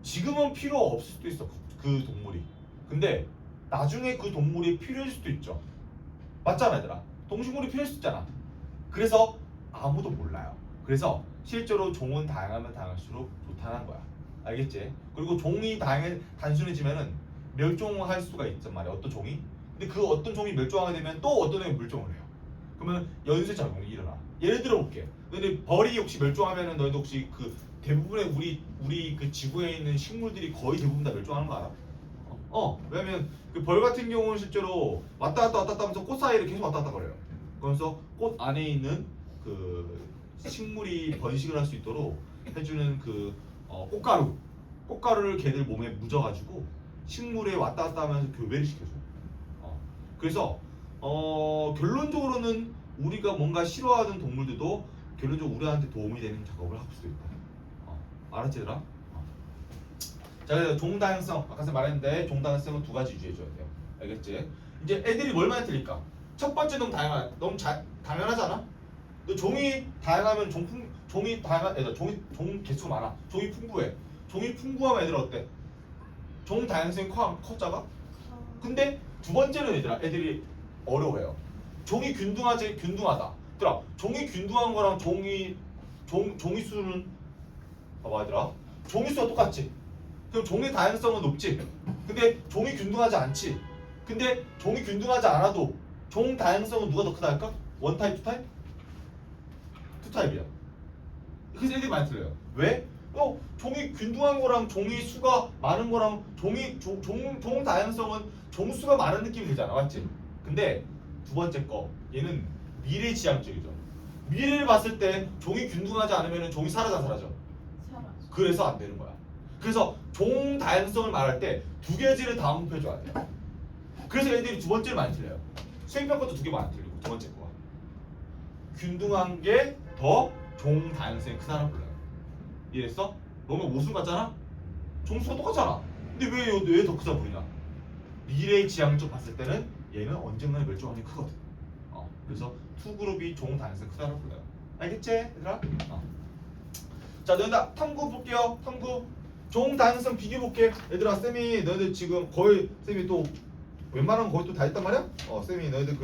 지금은 필요 없을 수도 있어. 그 동물이. 근데 나중에 그 동물이 필요할 수도 있죠. 맞잖아 얘들아. 동식물이 필요할 수 있잖아. 그래서 아무도 몰라요. 그래서 실제로 종은 다양하면 다양할수록 좋다는 거야. 알겠지? 그리고 종이 단순해지면은 멸종할 수가 있단 말이야. 어떤 종이? 근데 그 어떤 종이 멸종하게 되면 또 어떤 종이 멸종을 해요. 그러면 연쇄 작용이 일어나. 예를 들어 볼게. 근데 벌이 혹시 멸종하면은 너희도 혹시 그 대부분의 우리 그 지구에 있는 식물들이 거의 대부분 다 멸종하는 거 알아? 왜냐면 그 벌 같은 경우는 실제로 왔다 갔다 하면서 꽃 사이를 계속 왔다 갔다 거려요. 그래서 꽃 안에 있는 그 식물이 번식을 할 수 있도록 해주는 그 꽃가루를 걔들 몸에 묻어가지고 식물에 왔다 갔다 하면서 교배를 시켜줘. 그래서 결론적으로는 우리가 뭔가 싫어하는 동물들도 결론적으로 우리한테 도움이 되는 작업을 할 수도 있다. 알았지 얘들아? 자, 그래서 종다양성 아까 말했는데 종다양성은 2가지 유지해줘야 돼요. 알겠지? 이제 애들이 뭘만 틀릴까? 첫 번째 너무 당연하지 않아? 너 종이 다양하면 종이 다양한 애들 종 개수가 많아. 종이 풍부해. 종이 풍부하면 애들 어때? 종 다양성이 커 작아? 근데 두 번째는 애들이 어려워해요. 종이 균등하다. 얘들아, 종이 균등한 거랑 종이 수는 봐봐 얘들아. 종이 수가 똑같지. 그럼 종의 다양성은 높지. 근데 종이 균등하지 않지. 근데 종이 균등하지 않아도 종 다양성은 누가 더 크다 할까? 원 타입, 투 타입? 투 타입이야. 그래서 애들이 많이 틀려요. 왜? 종이 균등한 거랑 종이 수가 많은 거랑 종 다양성은 종 수가 많은 느낌이 들잖아, 맞지? 근데 두 번째 거 얘는 미래지향적이죠. 미래를 봤을 때 종이 균등하지 않으면 종이 사라져 안 사라져? 사라져. 그래서 안 되는 거야. 그래서 종 다양성을 말할 때 두 개지를 다 언급해줘야 돼. 그래서 애들이 두 번째를 많이 틀려요. 수행평 것도 두 개 많이 틀리고 두 번째 거가 균등한 게 더 종 다양성이 크다는 불러요. 이해했어? 너무 모순 같잖아? 종수가 똑같잖아. 근데 왜 더 크다 부르냐? 미래의 지향적 봤을 때는 얘는 언젠가는 멸종하기 크거든. 그래서 투 그룹이 종 다양성이 크다는 불러요. 알겠지? 얘들아? 자, 너희들 탐구 볼게요. 탐구. 종 다양성 비교 볼게. 얘들아, 쌤이 너희들 지금 거의 쌤이 또 웬만하면 거의 또 다 했단 말이야? 쌤이 너희들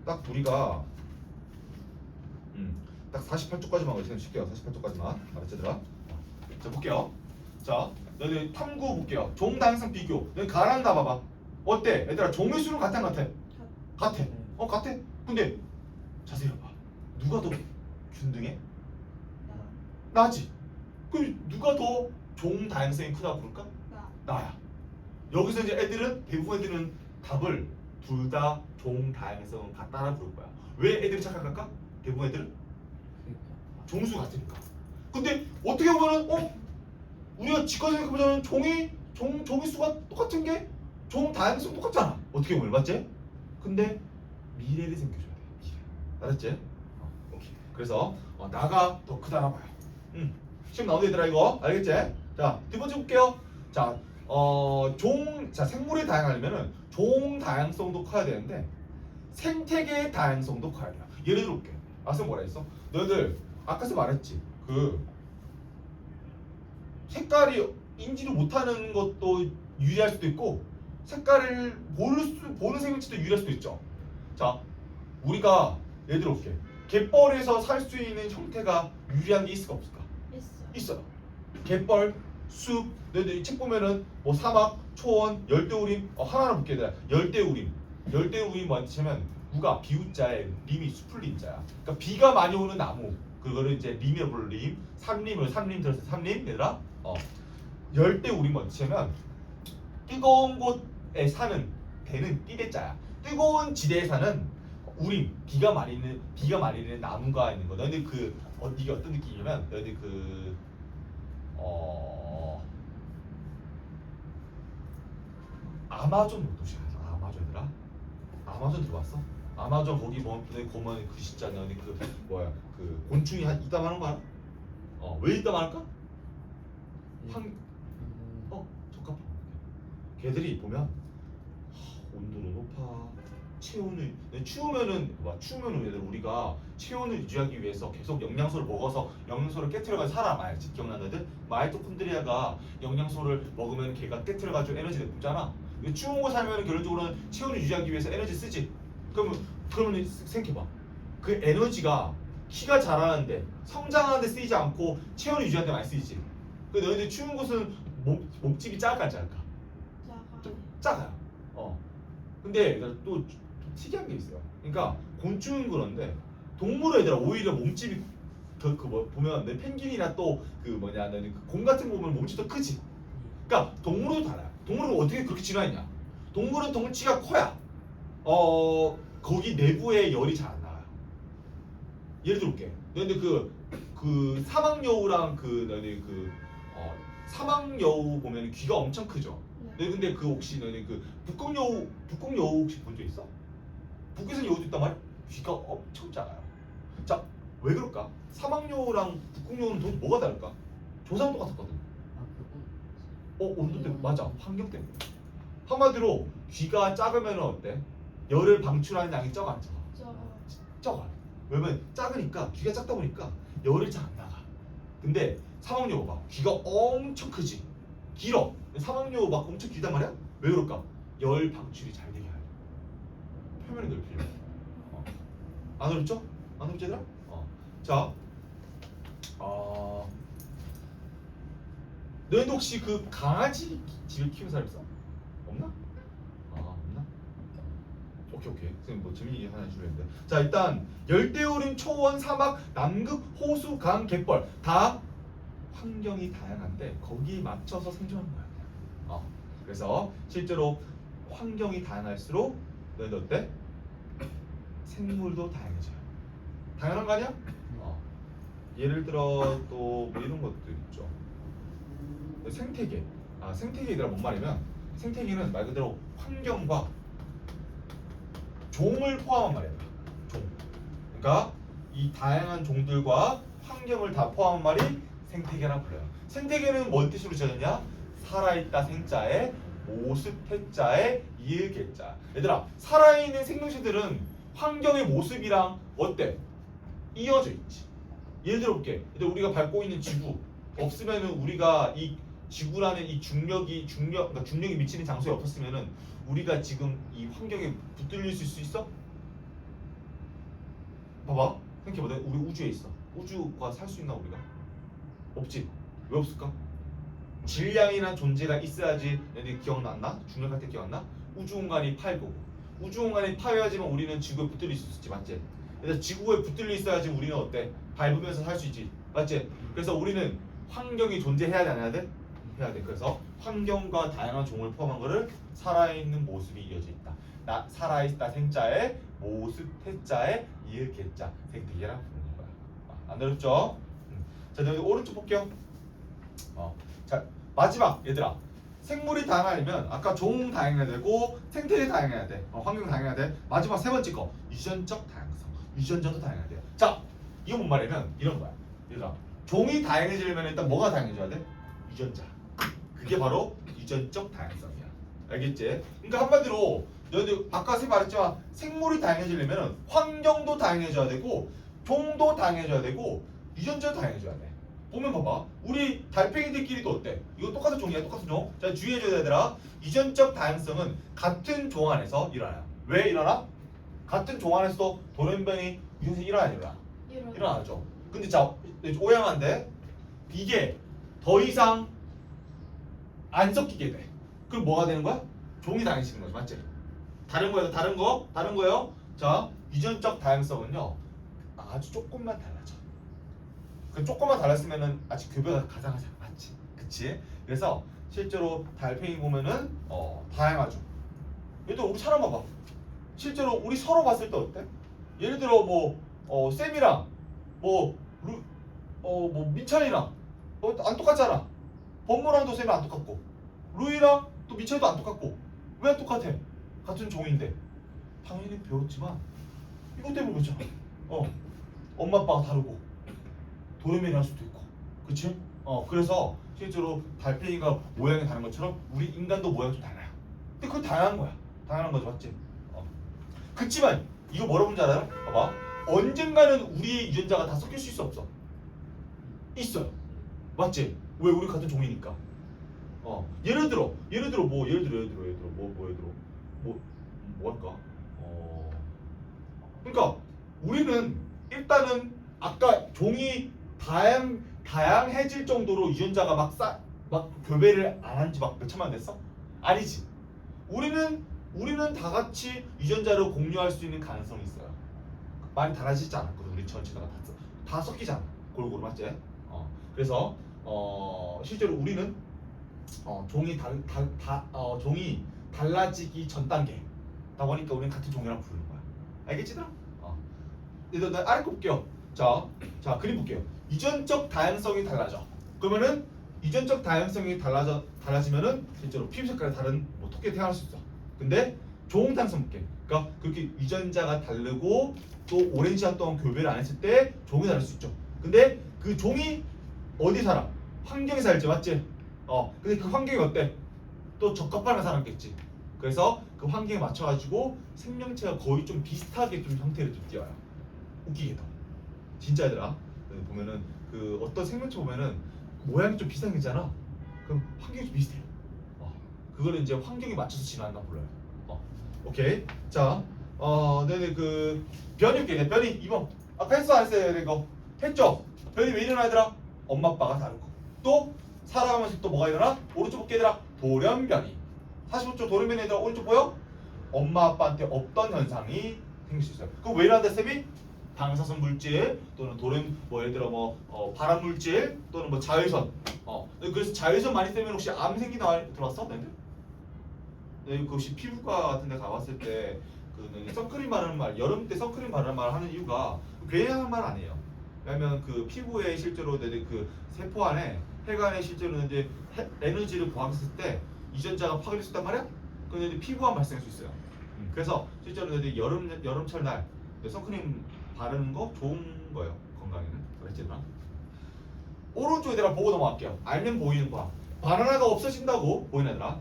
딱 우리가 딱 48쪽까지만 우리 쌤 칠게요. 48쪽까지만. 알았지, 얘들아? 자, 볼게요. 자, 너희들 탐구 볼게요. 종 다양성 비교. 너희 가란다 봐봐. 어때? 얘들아, 종의 수는 같아 안 같아? 같아. 같아. 근데 자세히 봐봐. 누가 더 균등해? 나지. 그럼 누가 더 종 다양성이 크다고 부를까? 나야. 여기서 이제 대부분 애들은 답을 둘 다 종 다양성은 같다라 부를 거야. 왜 애들이 착각할까? 대부분 애들은 종수 같으니까. 근데 어떻게 보면은 우리가 직관 생각해보자면 종이 수가 똑같은 게 종 다양성 똑같잖아. 어떻게 보면 맞지? 근데 미래를 생겨줘야 돼. 미래. 알았지? 오케이. 그래서 나가 더 크다라 봐요. 시험 나오는 얘들아 이거 알겠지? 자, 두 번째 볼게요. 자, 생물이 다양하려면은 종 다양성도 커야 되는데 생태계의 다양성도 커야 돼요. 예를 들어 볼게. 아까 뭐라 했어? 너희들 아까서 말했지. 색깔이 인지를 못하는 것도 유리할 수도 있고 색깔을 보는 생명체도 유리할 수도 있죠. 자, 우리가 예를 들어 볼게. 갯벌에서 살 수 있는 형태가 유리한 게 있을까 없을까? 있어요. 갯벌, 숲, 너희들 책 보면은 뭐 사막, 초원, 열대우림 하나하나 볼게. 열대우림 뭐냐면 우가 비우자에 림이 수풀림자야. 그러니까 비가 많이 오는 나무 그거를 이제 림이라고 부르는 림, 삼림 들어서 삼림 얘들아. 열대우림 뭐냐면 뜨거운 곳에 사는 대는 띠대자야. 뜨거운 지대에 사는 우림, 비가 많이 있는 나무가 있는 거. 너희들 이게 어떤 느낌이냐면 너희들 아마존 도시야. 아마존이라. 아마존 들어봤어? 아마존 거기 보면 그 진짜 너희 곤충이 있다 말하는 거 알아? 왜 있다 말할까? 적합. 걔들이 보면 온도도 높아. 추우면은 얘들 우리가 체온을 유지하기 위해서 계속 영양소를 먹어서 영양소를 깨트려가지고 살아. 말지 기억나는 애들? 마이토콘드리아가 영양소를 먹으면 걔가 깨트려가지고 에너지를 뿜잖아. 추운 곳 살면 결론적으로는 체온을 유지하기 위해서 에너지 쓰지. 그러면 생각해봐. 그 에너지가 키가 자라는데 성장하는데 쓰이지 않고 체온을 유지하는 데 많이 쓰이지. 너희들 추운 곳은 몸집이 작을까 안 작을까? 좀 작아요. 근데 또 특이한 게 있어요. 그러니까 곤충은 그런데 동물의 애들아 오히려 몸집이 보면 내 펭귄이나 곰 같은 거 보면 몸집이 더 크지. 그러니까 동물도 달라요. 동물은 어떻게 그렇게 진화했냐? 동물은 덩치가 커야 거기 내부에 열이 잘 안 나와요. 예를 들어볼게. 근데 사막여우랑 사막여우 보면 귀가 엄청 크죠. 근데 혹시 너네 북극여우 혹시 본 적 있어? 북극에서 여우도 있단 말이야? 귀가 엄청 작아요. 자, 왜 그럴까? 사막여우랑 북극여우는 뭐가 다를까? 조상 똑같았거든. 온도 때문에 맞아. 환경 때문에. 한마디로 귀가 작으면 어때? 열을 방출하는 양이 적어 안 적어? 적어. 왜냐면 작으니까 귀가 작다 보니까 열이 잘 안 나가. 근데 사막여우 봐. 귀가 엄청 크지. 길어. 사막여우 막 엄청 길단 말이야. 왜 그럴까? 열 방출이 잘 되게 하려. 표면이 넓히려. 안 어렵죠? 안 어렵지 얘들아? 자, 너희도 혹시 그 강아지 집에 키우는 사람 있어? 없나? 없나? 오케이. 선생님 뭐 재밌는 얘기 하나 해주려는데. 자, 일단 열대우림, 초원, 사막, 남극, 호수, 강, 갯벌 다 환경이 다양한데 거기에 맞춰서 생존하는 거야. 그래서 실제로 환경이 다양할수록 너희들 어때? 생물도 다양해져요. 당연한 거 아니야? 예를 들어 또 뭐 이런 것들 있죠. 생태계. 생태계가 뭔 말이면 생태계는 말 그대로 환경과 종을 포함한 말이야. 종. 그러니까 이 다양한 종들과 환경을 다 포함한 말이 생태계라 불러요. 생태계는 뭔 뜻으로 지어졌냐? 살아있다 생자에 모습 태자에 이을 개자. 얘들아, 살아있는 생명체들은 환경의 모습이랑 어때? 이어져 있지. 예를 들어 볼게. 우리가 밟고 있는 지구 없으면은 우리가 이 지구라는 이 그러니까 중력이 미치는 장소에 없었으면은 우리가 지금 이 환경에 붙들릴 수 있어? 봐봐. 생각해봐. 우리 우주에 있어. 우주가 살 수 있나 우리가? 없지. 왜 없을까? 질량이란 존재가 있어야지. 너네 기억났나? 중력할 때 기억나? 우주 공간이 파이고 우주 공간이 파여야지만 우리는 지구에 붙들릴 수 있지, 맞지? 그래서 지구에 붙들려 있어야지 우리는 어때? 밟으면서 살 수 있지, 맞지? 그래서 우리는 환경이 존재해야 돼, 안 해야 돼? 해야 돼. 그래서 환경과 다양한 종을 포함한 거를 살아있는 모습이 이어져 있다. 살아있다 생자에 모습 태자에 이을 개자 생태계라 부르는 거야. 안 어렵죠? 자, 여기 오른쪽 볼게요. 자, 마지막 얘들아. 생물이 다양하려면 아까 종 다양해야 되고 생태계 다양해야 돼. 환경 다양해야 돼. 마지막 세 번째 거 유전적 다양성. 유전자도 다양해야 돼요. 자, 이거 뭔 말이냐면 이런 거야. 얘들아, 종이 다양해지려면 일단 뭐가 다양해져야 돼? 유전자. 그게 바로 유전적 다양성이야. 알겠지? 그러니까 한마디로 너희들 아까 말했지만 생물이 다양해지려면 환경도 다양해져야 되고 종도 다양해져야 되고 유전자도 다양해져야 돼. 보면 봐봐. 우리 달팽이들끼리도 어때? 이거 똑같은 종이야, 똑같은 종. 자, 주의해줘야 되더라. 유전적 다양성은 같은 종 안에서 일어나요. 왜 일어나? 같은 종 안에서도 돌연변이 유전성이 일어나냐? 일어나죠. 근데 자, 오양한데 이게 더 이상 안 섞이게 돼. 그럼 뭐가 되는 거야? 종이 다양해지는 거지, 맞지? 다른 거예요. 자, 유전적 다양성은요 아주 조금만 달라져. 그 조금만 달랐으면은 아직 교배가 가장하지 않았지, 그치? 그래서 실제로 달팽이 보면은 다양하죠. 예를 들어 우리 사람 봐봐. 실제로 우리 서로 봤을 때 어때? 예를 들어 쌤이랑 민찬이랑 안 똑같잖아. 범무랑도 쌤이 안 똑같고 루이랑 또 민찬이도 안 똑같고. 왜 안 똑같아? 같은 종인데. 당연히 배웠지만 이것 때문에 그렇잖아. 엄마 아빠가 다르고 돌연변이 할 수도 있고, 그치? 그래서 실제로 달팽이가 모양이 다른 것처럼 우리 인간도 모양이 좀 달라요. 근데 그건 당연한 거야. 당연한 거죠, 맞지? 그치만 이거 뭐라고 하는지 알아요? 봐봐. 언젠가는 우리의 유전자가 다 섞일 수 있어, 없어? 있어요. 맞지? 왜? 우리 같은 종이니까. 예를 들어 뭐 할까? 그러니까 우리는 일단은 아까 종이 다양해질 정도로 유전자가 막 교배를 안 한 지 막 몇 천만 됐어? 아니지. 우리는 다 같이 유전자를 공유할 수 있는 가능성이 있어요. 많이 달라지지 않았거든. 우리 전체가 다 섞이잖아. 골고루, 맞지? 그래서 실제로 우리는 종이 종이 달라지기 전 단계다 보니까 우리는 같은 종이라고 부르는 거야. 알겠지들아? 일단 나 아래 거 볼게요. 자, 그림 볼게요. 유전적 다양성이 달라져. 그러면은 유전적 다양성이 달라지면은 실제로 피부 색깔이 다른 토끼가 태어날 수 있어. 근데 종 다양성 볼게. 그러니까 그렇게 유전자가 다르고 또 오랜 시간 동안 교배를 안 했을 때 종이 다를 수 있죠. 근데 그 종이 어디 살아? 환경에 살지, 맞지? 근데 그 환경이 어때? 또 적합한 살았겠지. 그래서 그 환경에 맞춰가지고 생명체가 거의 좀 비슷하게 좀 형태를 좀 띄어요. 웃기겠다. 진짜 얘들아. 보면은 그 어떤 생명체 보면은 모양이 좀 비슷한 게 있잖아. 그럼 환경이 좀 비슷해. 그거를 이제 환경에 맞춰서 진화한다 불러요. 오케이. 자, 네네 그 변이 웃기네. 변이 2번. 아까 했어 안 했어요 이거? 했죠. 변이 왜 일어나 얘들아? 엄마 아빠가 다르고. 또 살아가면서 또 뭐가 일어나? 오른쪽 볼게 얘들아. 돌연변이. 45초 돌연변이 얘들아 오른쪽 보여? 엄마 아빠한테 없던 현상이 생길 수 있어요. 그럼 왜 이러는데 쌤이? 방사선 물질 또는 돌연 뭐 예를 들어 뭐 발암 물질 또는 뭐 자외선. 그래서 자외선 많이 쓰면 혹시 암 생기나 들어왔어? 네, 그 혹시 피부과 같은 데 가봤을 때 그 선크림 바르는 말, 여름 때 선크림 바르는 말 하는 이유가 괜한 말 아니에요. 왜냐면 그 피부에 실제로 그 세포 안에 혈관에 실제로 이제 에너지를 부합했을 때 유전자가 파괴될 수 있단 말이야? 근데 피부암 발생할 수 있어요. 그래서 실제로 여름철 날 선크림 바르는 거 좋은 거예요. 건강에는. 그랬지나 오른쪽에다가 보고 넘어갈게요. 알면 보이는 거. 바나나가 없어진다고 보이나더라.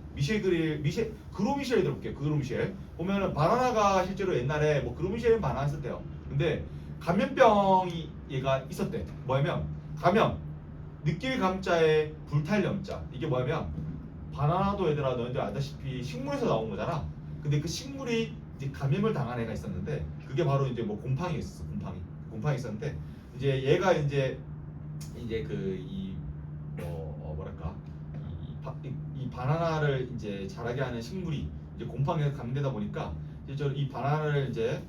그로미셸 들어볼게요. 그로미셸 보면은 바나나가 실제로 옛날에 뭐 그로미셸 바나나 썼대요. 근데 감염병이 얘가 있었대. 뭐냐면 감염 느낄 감자에 불탈 염자. 이게 뭐냐면 바나나도 얘들아 너희들 알다시피 식물에서 나온 거잖아. 근데 그 식물이 이제 감염을 당한 애가 있었는데 그게 바로 이제 뭐 곰팡이 있었어. 곰팡이 있었는데 이제 얘가 이제 그이 뭐랄까 이 바나나를 이제 자라게 하는 식물이 이제 곰팡이가 감염되다 보니까 실제로 이 바나나를 이제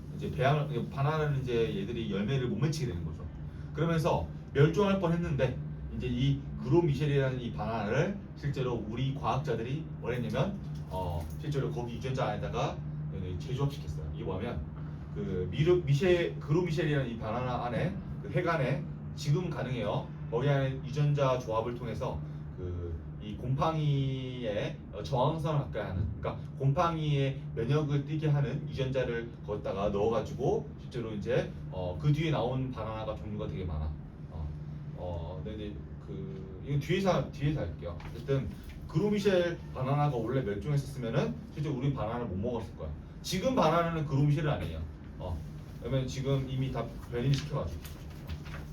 바나나는 이제 얘들이 열매를 못 맺히게 되는 거죠. 그러면서 멸종할 뻔했는데 이제 이 그로미셸이라는 이 바나나를 실제로 우리 과학자들이 뭘 했냐면 실제로 거기 유전자 안에다가 재조합시켰어요. 이게 뭐냐면 그 그로미셸이라는 이 바나나 안에 그 핵 안에 지금 가능해요. 거기 안에 유전자 조합을 통해서 이 곰팡이의 저항성을 갖게 하는, 그러니까 곰팡이의 면역을 뛰게 하는 유전자를 거기다가 넣어가지고 실제로 이제 그 뒤에 나온 바나나가 종류가 되게 많아. 근데 이건 뒤에서 할게요. 어쨌든 그로미셸 바나나가 원래 멸종했었으면은 실제 우리 바나나를 못 먹었을 거야. 지금 바나나는 그로미셸은 아니에요. 왜냐면 지금 이미 다 변이를 시켜가지고.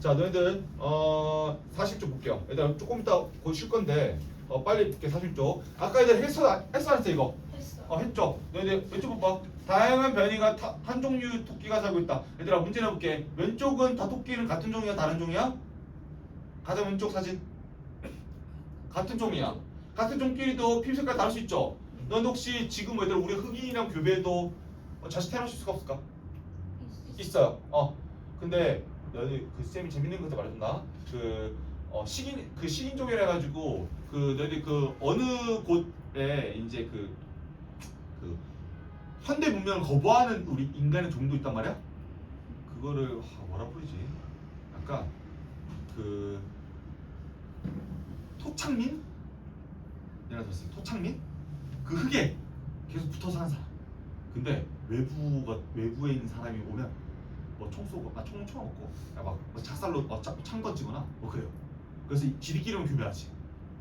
자, 너희들 40쪽 볼게요. 얘들아 조금 이따 곧 쉴 건데 빨리 볼게. 40쪽. 아까 애들 했어 안 했어 이거? 했어. 했죠. 너희들 왼쪽 봐봐. 다양한 변이가 한 종류 토끼가 살고 있다. 얘들아 문제 내볼게. 왼쪽은 다 토끼는 같은 종이야 다른 종이야? 가장 왼쪽 사진. 같은 종이야. 같은 종끼리도 피부 색깔 다를 수 있죠. 넌 혹시 지금 얘들아 우리 흑인이랑 교배해도 자식 태어날 수 있을까 없을까? 있어요. 근데 너희 그 쌤이 재밌는 것도 말해준다. 식인종이라 해가지고 너희들 어느 곳에 이제 현대 문명을 거부하는 우리 인간의 종도 있단 말이야. 그거를 뭐라 부르지? 약간 토착민? 내가 들었어. 토착민? 그 흙에 계속 붙어 사는 사람. 근데 외부에 있는 사람이 오면 총 쏘고, 총 없고, 막 작살로 창 던지거나 뭐 그래요. 그래서 지들끼리만 교배하지.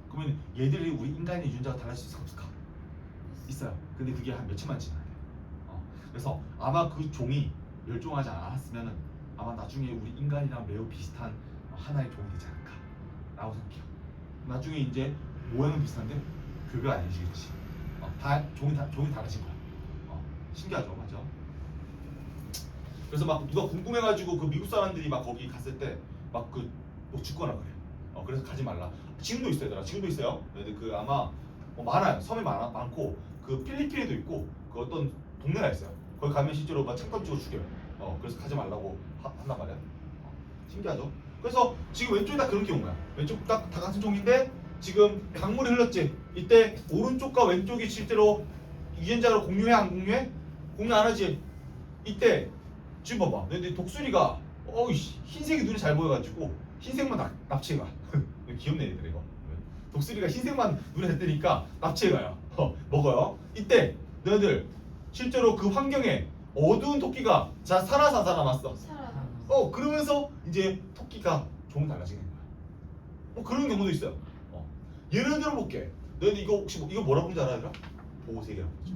그러면 얘들이 우리 인간의 유전자가 달라질 수 없을까? 있어요. 근데 그게 한 몇천만 지나야 돼. 그래서 아마 그 종이 멸종하지 않았으면은 아마 나중에 우리 인간이랑 매우 비슷한 하나의 종이 되지 않을까라고 생각해요. 나중에 이제 모양은 비슷한데 교배가 아니시겠지. 종이 달라진 거야. 신기하죠, 맞아? 그래서 막 누가 궁금해가지고 그 미국 사람들이 막 거기 갔을 때 막 뭐 죽거나 그래. 그래서 가지 말라. 지금도 있어요, 얘들아. 지금도 있어요. 근데 아마 많아요. 섬이 많고 그 필리핀에도 있고 그 어떤 동네가 있어요. 거기 가면 실제로 막 창 던지고 죽여요. 그래서 가지 말라고 한단 말이야. 신기하죠? 그래서 지금 왼쪽이 다 그런 게 온 거야. 왼쪽 다 같은 종인데 지금 강물이 흘렀지. 이때 오른쪽과 왼쪽이 실제로 유전자로 공유해 안 공유해? 공유 안 하지. 이때 지금 봐봐. 근데 독수리가 흰색이 눈에 잘 보여가지고 흰색만 납치해가. 귀엽네 얘들 이거. 독수리가 흰색만 눈에 잘 뜨니까 납치해가요. 먹어요. 이때 너희들 실제로 그 환경에 어두운 토끼가 살아남았어. 그러면서 이제 토끼가 종 달라지는 거야. 그런 경우도 있어요. 예를 들어 볼게. 너희들 이거 혹시 이거 뭐라 부르는지 알아? 얘들아? 보호색이라고 그러죠.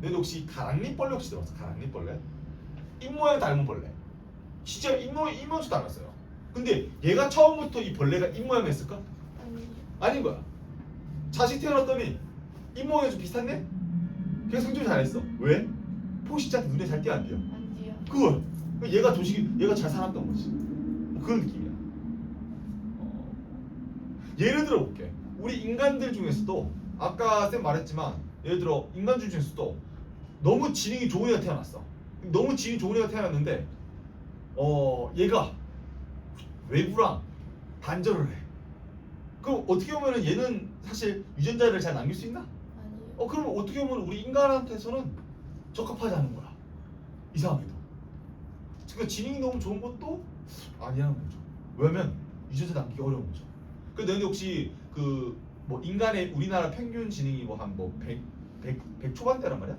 너희들 혹시 가랑잎벌레 혹시 들어봤어? 가랑잎벌레? 입 모양 닮은 벌레. 진짜 입모양도 닮았어요. 근데 얘가 처음부터 이 벌레가 입모양을 했을까? 아니요. 아닌 거야. 자식 태어났더니 입모양이 좀 비슷한데? 그래서 성적이 잘했어. 왜? 포식자한테 눈에 잘 띄면 안 돼요. 안 돼요. 그걸 얘가 조식이 얘가 잘 살았던 거지. 뭐 그런 느낌이야. 예를 들어 볼게. 우리 인간들 중에서도 아까 쌤 말했지만 예를 들어 인간들 중에서도 너무 지능이 좋은 애가 태어났어. 너무 지능이 좋은 애가 태어났는데 얘가 외부랑 단절을 해. 그럼 어떻게 보면은 얘는 사실 유전자를 잘 남길 수 있나? 아니요. 그러면 어떻게 보면 우리 인간한테서는 적합하지 않은 거야. 이상하게도. 그러니까 지능이 너무 좋은 것도 아니라는 거죠. 왜냐면 유전자 남기기 어려운 거죠. 근데 혹시 그 뭐 인간의 우리나라 평균 지능이 뭐 한 뭐 100 초반대란 말이야?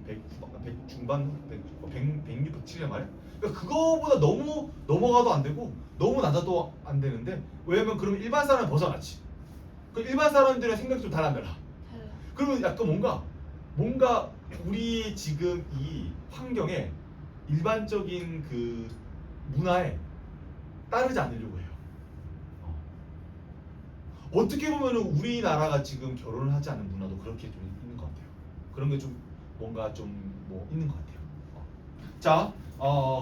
100 중반, 106, 107란 말이야? 그러니까 그거보다 너무 넘어가도 안 되고 너무 낮아도 안 되는데 왜냐면 그러면 일반 사람은 벗어났지. 그 일반 사람들의 생각이 좀 달라. 달라. 그러면 약간 뭔가 우리 지금 이 환경에 일반적인 그 문화에 따르지 않으려고 해요. 어떻게 보면은 우리나라가 지금 결혼을 하지 않은 문화도 그렇게 좀 있는 것 같아요. 그런 게 좀 뭔가 좀 뭐 있는 것 같아요. 자,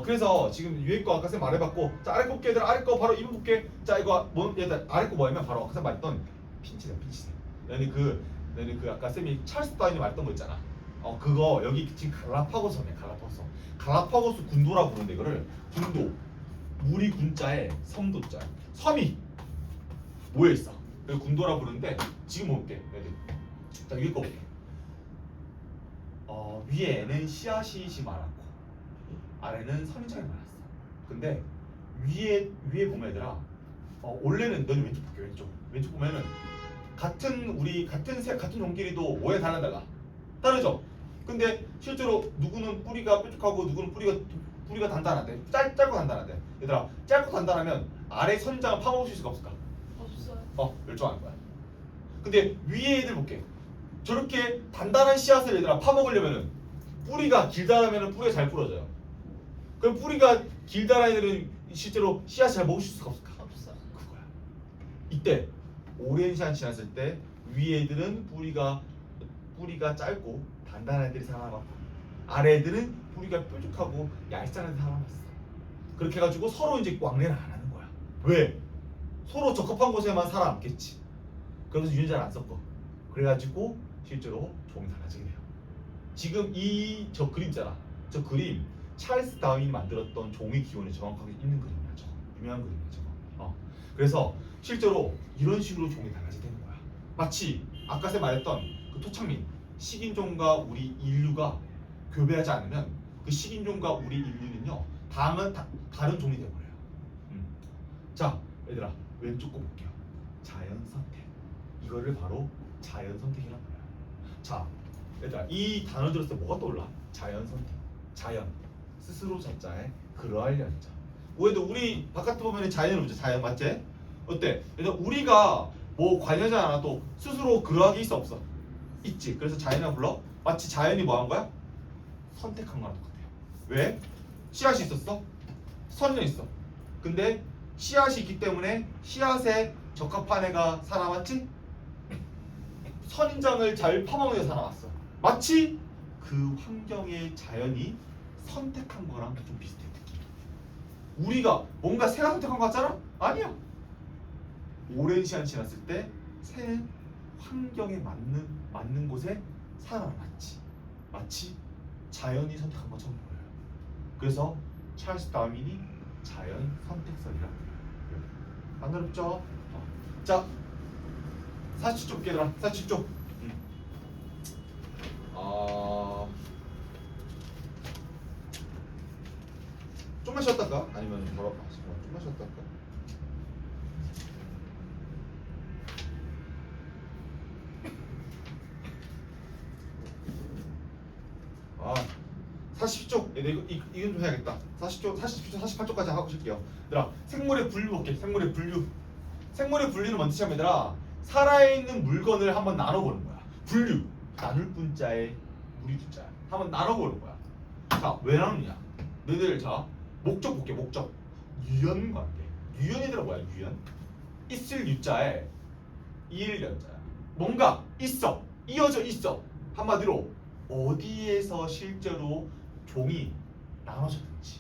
그래서 지금 위에 거 아까 쌤 말해봤고, 자 아래 거 볼게 얘들아. 아래 거 바로 이거 볼게. 자 이거 뭐 얘들 아래 거 뭐냐면 바로 아까 쌤 말했던 핀치다. 얘는 그 아까 쌤이 찰스 다윈이 말했던 거 있잖아. 그거 여기 지금 갈라파고스네. 갈라파고스 군도라고 부르는데 이거를 군도 무리 군자에 섬도자 섬이 모여 있어. 그래서 군도라 부르는데 지금 볼게. 자 위에 거 볼게. 위에는 씨앗이 많았고 아래는 선인장이 많았어. 근데 위에 보면 얘들아 원래는 너는 왼쪽 볼게. 왼쪽 보면은 같은 종끼리도 오해 다르다가 다르죠. 근데 실제로 누구는 뿌리가 뾰족하고 누구는 뿌리가 단단한데 짧고 단단한데 얘들아 짧고 단단하면 아래 선인장을 파먹을 수 있을까 없을까? 없어요. 멸종하는 거야. 근데 위에 애들 볼게. 저렇게 단단한 씨앗을 얘들아 파먹으려면은 뿌리가 길다라면은 뿌리가 잘 부러져요. 그럼 뿌리가 길다란 애들은 실제로 씨앗 잘 먹을 수 있을까 없을까? 없어. 그거야. 이때 오랜 시간 지났을 때 위에 애들은 뿌리가 짧고 단단한 애들이 살아남았고 아래 애들은 뿌리가 뾰족하고 얄쌍한 애들이 살아남았어. 그렇게 해가지고 서로 이제 왕래를 안 하는 거야. 왜? 서로 적합한 곳에만 살아남겠지. 그러면서 유전자를 안 섞어. 그래가지고 실제로 종이 달라지게 돼요. 지금 저 그림 있잖아. 저 그림 찰스 다윈이 만들었던 종의 기원이 정확하게 있는 그림이야. 저거 유명한 그림이야. 저거. 그래서 실제로 이런 식으로 종이 달라지게 되는 거야. 마치 아까 쌤 말했던 그 토착민 식인종과 우리 인류가 교배하지 않으면 그 식인종과 우리 인류는요 다른 종이 돼버려요. 자 얘들아 왼쪽 거 볼게요. 자연 선택. 이거를 바로 자연 선택이라고 해요. 자 얘들아 이 단어 들었을 때 뭐가 떠올라? 자연 선택. 자연 스스로 자자에 그러할 연자. 우리 바깥에 보면 자연을 보죠. 자연 맞지? 어때? 얘들아 우리가 뭐 관여하지 않아도 스스로 그러하기 있어 없어? 있지. 그래서 자연이라 불러? 마치 자연이 뭐 한 거야? 선택한 거랑 똑같아요. 왜? 씨앗이 있었어? 선은 있어. 근데 씨앗이 있기 때문에 씨앗에 적합한 애가 살아왔지? 선인장을 잘 파먹는 애가 살아왔어. 마치 그 환경의 자연이 선택한 거랑 좀 비슷해 느낌. 우리가 뭔가 새가 선택한 거 같잖아? 아니야. 오랜 시간 지났을 때 새는 환경에 맞는 곳에 살아남았지. 마치 자연이 선택한 것처럼 보여요. 그래서 찰스 다윈이 자연 선택설이라고 해요. 안 어렵죠? 자 47쪽 깨더라. 47쪽. 좀만 쉬었다 할까? 아니면 뭐라고 하시면 좀만 쉬었다 할까? 아 40쪽 이건 좀 해야겠다. 40쪽 48쪽까지 하고 쉴게요. 얘들아 생물의 분류 볼게. 생물의 분류는 뭔 뜻이냐면 얘들아 살아있는 물건을 한번 나눠보는 거야. 분류 나눌 분자에 무리 분자 한번 나눠보는 거야. 자 왜 나누냐? 너희들 자 목적 볼게. 목적. 유연 관계. 유연이들아 뭐야? 유연. 있을 유자에 일 연자야. 뭔가 있어. 이어져 있어. 한마디로 어디에서 실제로 종이 나눠졌는지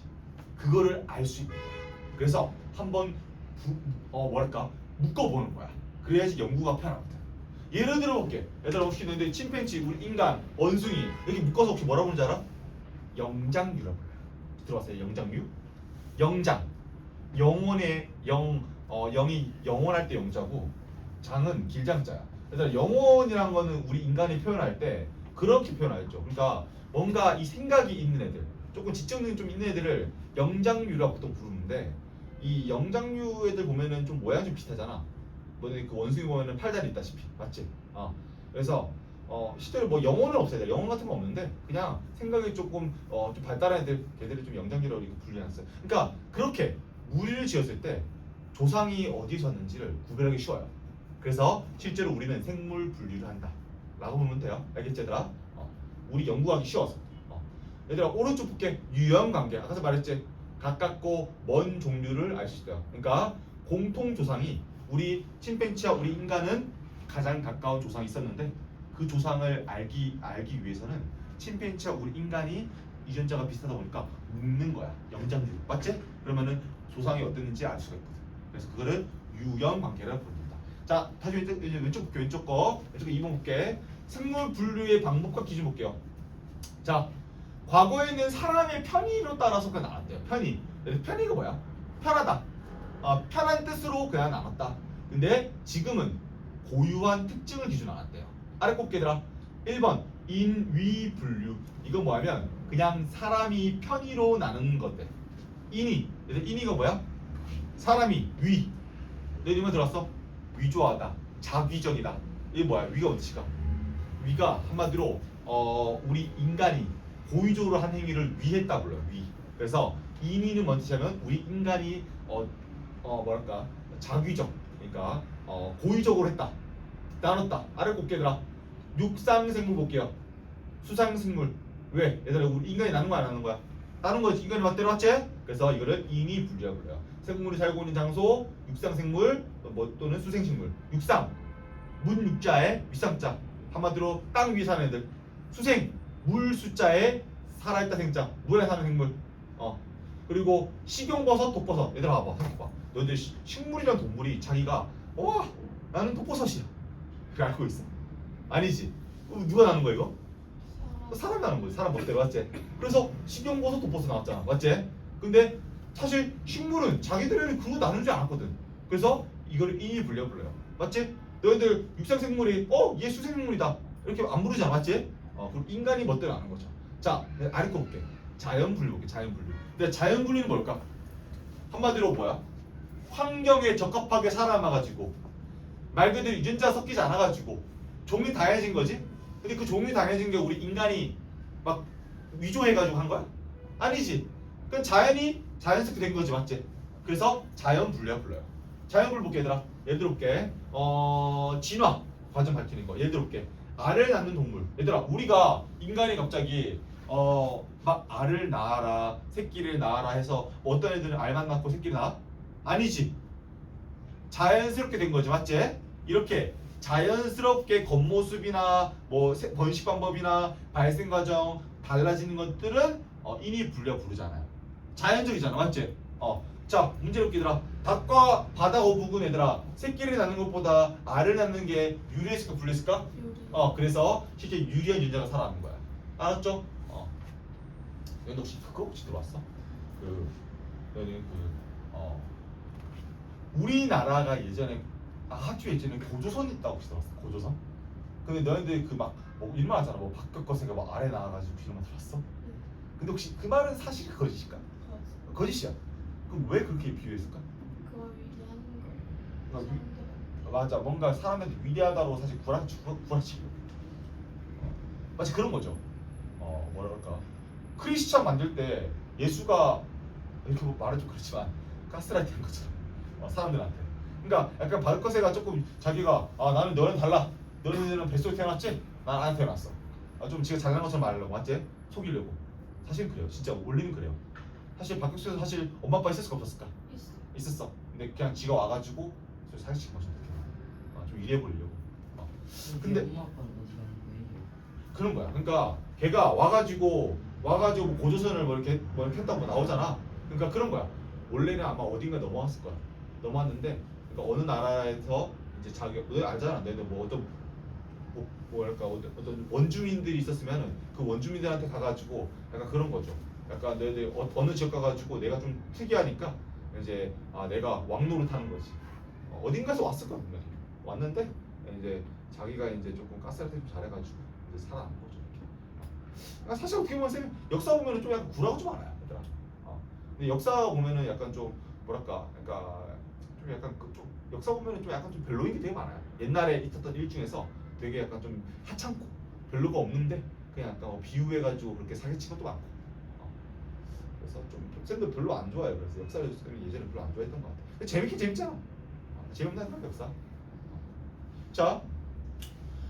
그거를 알 수 있는 거야. 그래서 한번 뭐랄까 묶어보는 거야. 그래야지 연구가 편하거든. 예를 들어 볼게. 얘들아 혹시 너희들 침팬지, 우리 인간, 원숭이 여기 묶어서 혹시 뭐라고 부르는지 알아? 영장류라고 불러요. 들어봤어요? 영장류? 영장. 영혼의 영이 영원할 때 영자고 장은 길장자야. 얘들아 영혼이란 거는 우리 인간이 표현할 때 그렇게 표현하죠. 그러니까 뭔가 이 생각이 있는 애들, 조금 지적 능력이 좀 있는 애들을 영장류라고 보통 부르는데 이 영장류 애들 보면은 좀 모양이 좀 비슷하잖아. 뭐그 원숭이 보면은 팔다리 있다시피 맞지? 그래서 실제로 뭐 영혼은 없어야 돼. 영혼 같은 거 없는데 그냥 생각이 조금 좀 발달한 애들 걔들이 좀 영장류라고 이렇게 분류해놨어요. 그러니까 그렇게 무리를 지었을 때 조상이 어디서 왔는지를 구별하기 쉬워요. 그래서 실제로 우리는 생물 분류를 한다 라고 보면 돼요. 알겠지 얘들아? 우리 연구하기 쉬워서. 얘들아 오른쪽 볼게. 유연관계. 아까 말했지? 가깝고 먼 종류를 알 수 있어요. 그러니까 공통 조상이 우리 침팬지와 우리 인간은 가장 가까운 조상이 있었는데 그 조상을 알기 위해서는 침팬지와 우리 인간이 유전자가 비슷하다 보니까 묶는 거야. 영장류. 맞지? 그러면은 조상이 어땠는지 알 수가 있거든. 그래서 그거를 유연관계라고 부릅니다. 자, 다시 이제 왼쪽 볼게. 왼쪽 거 2번 볼게. 생물 분류의 방법과 기준 볼게요. 자, 과거에는 사람의 편의로 따라서 그냥 나눴대요. 편의. 편의가 뭐야? 편하다. 편한 뜻으로 그냥 나눴다. 근데 지금은 고유한 특징을 기준으로 나눴대요. 아래 꼽기들아. 1번 인위 분류. 이건 뭐냐면 그냥 사람이 편의로 나누는 것들. 인위. 인위가 뭐야? 사람이 위. 내 이름을 들었어? 위조하다. 자위적이다. 이게 뭐야? 위가 어디가? 위가 한마디로 우리 인간이 고의적으로 한 행위를 위했다 불러요. 위. 그래서 인위는 뭔 뜻이냐면 우리 인간이 뭐랄까 자위적, 그러니까 고의적으로 했다. 나눴다. 아래 곱게들아. 육상생물 볼게요. 수상생물. 왜? 얘들아 우리 인간이 나눈 거야 안 나눈 거야? 나눈 거지. 인간이 맞대로 맞지? 그래서 이거를 인위 분류라고 그래요. 생물이 살고 있는 장소, 육상생물 또는 수생식물. 육상 문육자에 윗상자. 한마디로 땅 위에 사는 애들. 수생 물 숫자에 살아있다 생자. 물에 사는 생물. 그리고 식용버섯, 독버섯. 얘들아 봐봐. 생각해봐. 너희들 식물이란 동물이 자기가 와 나는 독버섯이야 그렇게 알고 있어? 아니지. 누가 나는 거야 이거? 사람 나는 거지. 사람 멋대로 맞지? 그래서 식용버섯, 독버섯 나왔잖아. 맞지? 근데 사실 식물은 자기들은 그거 나누지 않았거든. 그래서 이거를 인위 분류 불러요. 맞지? 너희들 육상생물이 얘 수생물이다 이렇게 안 부르잖아. 맞지? 그럼 인간이 멋대로 아는 거죠. 자, 아래 거 볼게. 자연 분류 볼게. 자연 분류. 근데 자연 분류는 뭘까? 한마디로 뭐야? 환경에 적합하게 살아남아가지고 말 그대로 유전자 섞이지 않아가지고 종이 다양해진 거지? 근데 그 종이 다양해진 게 우리 인간이 막 위조해가지고 한 거야? 아니지. 그건 자연이 자연스럽게 된 거지. 맞지? 그래서 자연 분류야 불러요. 자연 분류 볼게 얘들아. 예를 들어 볼게. 진화 과정 밝히는 거. 예를 들어 볼게. 알을 낳는 동물. 얘들아 우리가 인간이 갑자기 막 알을 낳아라 새끼를 낳아라 해서 어떤 애들은 알만 낳고 새끼를 낳아? 아니지. 자연스럽게 된 거지. 맞지? 이렇게 자연스럽게 겉모습이나 뭐 번식 방법이나 발생 과정 달라지는 것들은 인위 분류라 부르잖아요. 자연적이잖아. 맞지? 자 문제 놓기들아. 닭과 바다 어묵은 얘들아 새끼를 낳는 것보다 알을 낳는 게 유리했을까 불리했을까? 그래서 실제 유리한 유전자가 살아남는 거야. 알았죠? 너희 혹시 그거 혹시 들어봤어? 너희는 우리나라가 예전에 아주 예전에 고조선 있다고 혹시 들었어? 고조선? 근데 너희들 그막 일만 하잖아. 뭐 박격거세가 막 아래 나와가지고 이런 거 들었어? 근데 혹시 그 말은 사실일까 거짓일까? 거짓이야. 그럼 왜 그렇게 비유했을까? 그걸 위대한 그러니까 거. 맞아. 뭔가 사람한테 위대하다고 사실 구라치고 마치 그런 거죠. 뭐랄까 크리스천 만들 때 예수가 이렇게 뭐 말은 좀 그렇지만 가스라이팅 한 것처럼 사람들한테. 그러니까 약간 바르커세가 조금 자기가 나는 너는 달라. 너네들은 뱃속에 태어났지? 난 안 태어났어. 좀 지가 잘난 것처럼 말하려고 맞지? 속이려고. 사실 그래요. 진짜 원리는 그래요. 사실 박격수에서 사실 엄마 아빠 있었을까 없었을까? 있어. 있었어. 근데 그냥 지가 와가지고 사기친 거죠. 좀 이래 보려고. 근데 엄마 아빠는 어디 가는 거예요? 그런 거야. 그러니까 걔가 와가지고 뭐 고조선을 뭐 이렇게 했다고 나오잖아. 그러니까 그런 거야. 원래는 아마 어딘가 넘어왔을 거야. 넘어왔는데 그러니까 어느 나라에서 이제 자기 너 알잖아. 너희들 뭐 어떤 뭐랄까 어떤 원주민들이 있었으면은 그 원주민들한테 가가지고 약간 그런 거죠. 약간 너희들 어느 지역 가가지고 내가 좀 특이하니까 이제 내가 왕노를 타는 거지. 어딘가에서 왔을 거야 분명히. 왔는데 이제 자기가 이제 조금 가스라이팅 좀 잘해가지고 이제 살아남은 거죠. 이렇게. 그러니까 사실 어떻게 보면 역사 보면은 좀 약간 구라가 좀 많아요, 얘들아. 근데 역사 보면은 약간 좀 뭐랄까, 그러니까 좀 약간 좀 역사 보면은 좀 약간 좀 별로인 게 되게 많아요. 옛날에 있었던 일 중에서 되게 약간 좀 하찮고 별로가 없는데 그냥 약간 비유해가지고 그렇게 사기친 것도 많고. 그래서 좀 쌤도 별로 안 좋아해요. 그래서 역사를 예전에 별로 안 좋아했던 것 같아. 근데 재밌긴 재밌잖아. 재밌다니까 역사. 자,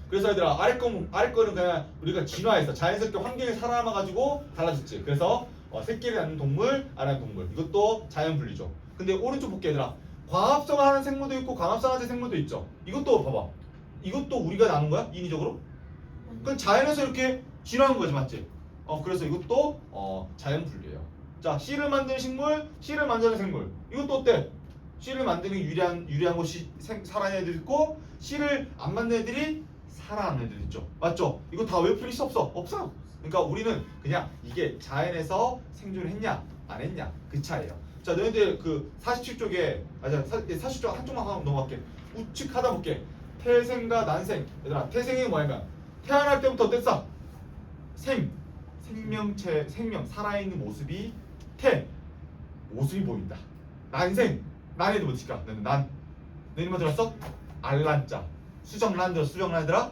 그래서 얘들아 아래 거는 그냥 우리가 진화해서 자연스럽게 환경에 살아남아가지고 달라졌지. 그래서 새끼를 낳는 동물, 알아는 동물. 이것도 자연 분리죠. 근데 오른쪽 볼게 얘들아. 광합성하는 생물도 있고 광합성하는 생물도 있죠. 이것도 봐봐. 이것도 우리가 나눈 거야? 인위적으로? 그건 자연에서 이렇게 진화한 거지, 맞지? 그래서 이것도 자연 분리예요. 자, 씨를 만드는 식물, 씨를 만드는 생물. 이것도 어때? 씨를 만드는 유리한 곳이 살아있는 애들 있고 씨를 안 만드는 애들이 살아남는 애들 있죠. 맞죠? 이거 다 외풀이 있어 없어? 없어요. 그러니까 우리는 그냥 이게 자연에서 생존을 했냐 안 했냐 그 차이예요. 자, 너희들 그 47쪽에 40쪽 한쪽만 하고 넘어갈게. 우측하다 볼게. 태생과 난생. 얘들아, 태생이 뭐냐면 태어날 때부터 어땠어? 생명체, 살아있는 모습이 모습이 보인다. 난생, 난에도 뭐지까? 난. 너 이름만 들었어? 알란자. 수정란 들었어? 수정란들아?